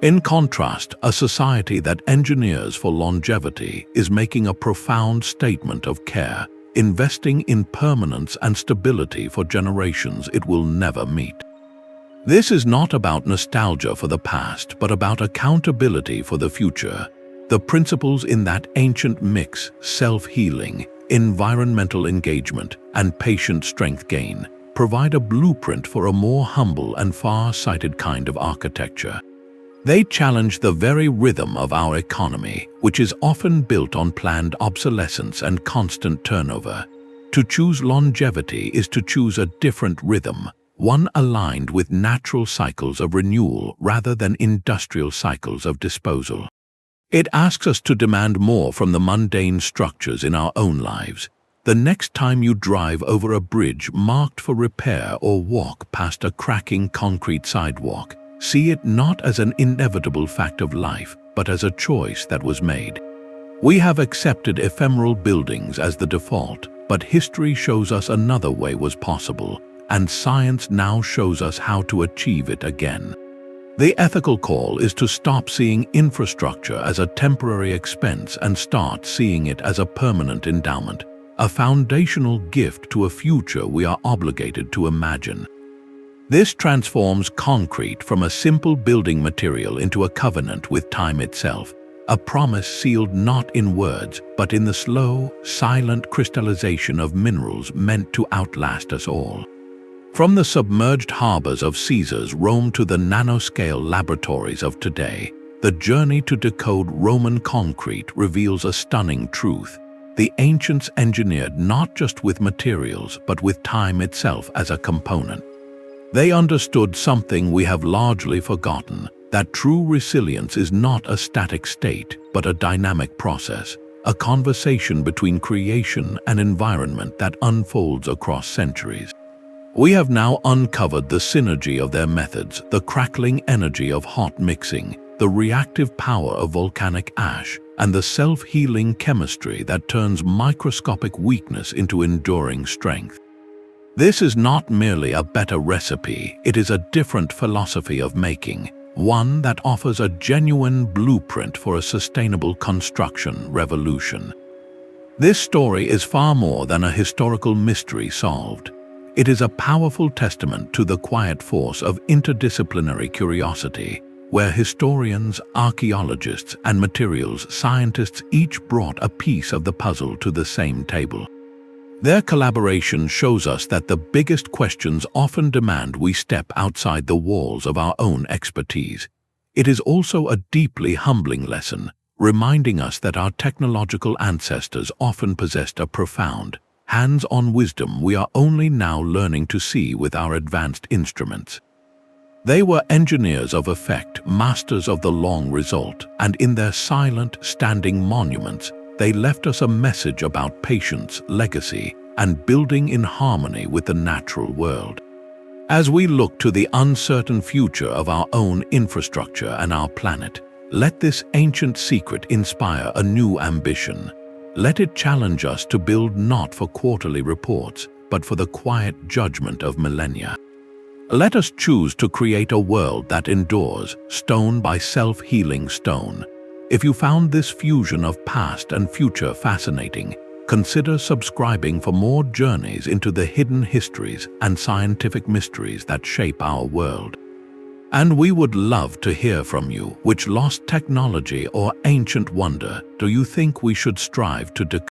In contrast, a society that engineers for longevity is making a profound statement of care, investing in permanence and stability for generations it will never meet. This is not about nostalgia for the past, but about accountability for the future. The principles in that ancient mix, self-healing, environmental engagement, and patient strength gain, provide a blueprint for a more humble and far-sighted kind of architecture. They challenge the very rhythm of our economy, which is often built on planned obsolescence and constant turnover. To choose longevity is to choose a different rhythm, one aligned with natural cycles of renewal rather than industrial cycles of disposal. It asks us to demand more from the mundane structures in our own lives. The next time you drive over a bridge marked for repair or walk past a cracking concrete sidewalk, see it not as an inevitable fact of life, but as a choice that was made. We have accepted ephemeral buildings as the default, but history shows us another way was possible, and science now shows us how to achieve it again. The ethical call is to stop seeing infrastructure as a temporary expense and start seeing it as a permanent endowment, a foundational gift to a future we are obligated to imagine. This transforms concrete from a simple building material into a covenant with time itself, a promise sealed not in words, but in the slow, silent crystallization of minerals meant to outlast us all. From the submerged harbors of Caesar's Rome to the nanoscale laboratories of today, the journey to decode Roman concrete reveals a stunning truth. The ancients engineered not just with materials, but with time itself as a component. They understood something we have largely forgotten, that true resilience is not a static state, but a dynamic process, a conversation between creation and environment that unfolds across centuries. We have now uncovered the synergy of their methods, the crackling energy of hot mixing, the reactive power of volcanic ash, and the self-healing chemistry that turns microscopic weakness into enduring strength. This is not merely a better recipe, it is a different philosophy of making, one that offers a genuine blueprint for a sustainable construction revolution. This story is far more than a historical mystery solved. It is a powerful testament to the quiet force of interdisciplinary curiosity, where historians, archaeologists, and materials scientists each brought a piece of the puzzle to the same table. Their collaboration shows us that the biggest questions often demand we step outside the walls of our own expertise. It is also a deeply humbling lesson, reminding us that our technological ancestors often possessed a profound, hands-on wisdom we are only now learning to see with our advanced instruments. They were engineers of effect, masters of the long result, and in their silent, standing monuments, they left us a message about patience, legacy, and building in harmony with the natural world. As we look to the uncertain future of our own infrastructure and our planet, let this ancient secret inspire a new ambition. Let it challenge us to build not for quarterly reports, but for the quiet judgment of millennia. Let us choose to create a world that endures, stone by self-healing stone. If you found this fusion of past and future fascinating, consider subscribing for more journeys into the hidden histories and scientific mysteries that shape our world. And we would love to hear from you. Which lost technology or ancient wonder do you think we should strive to decode?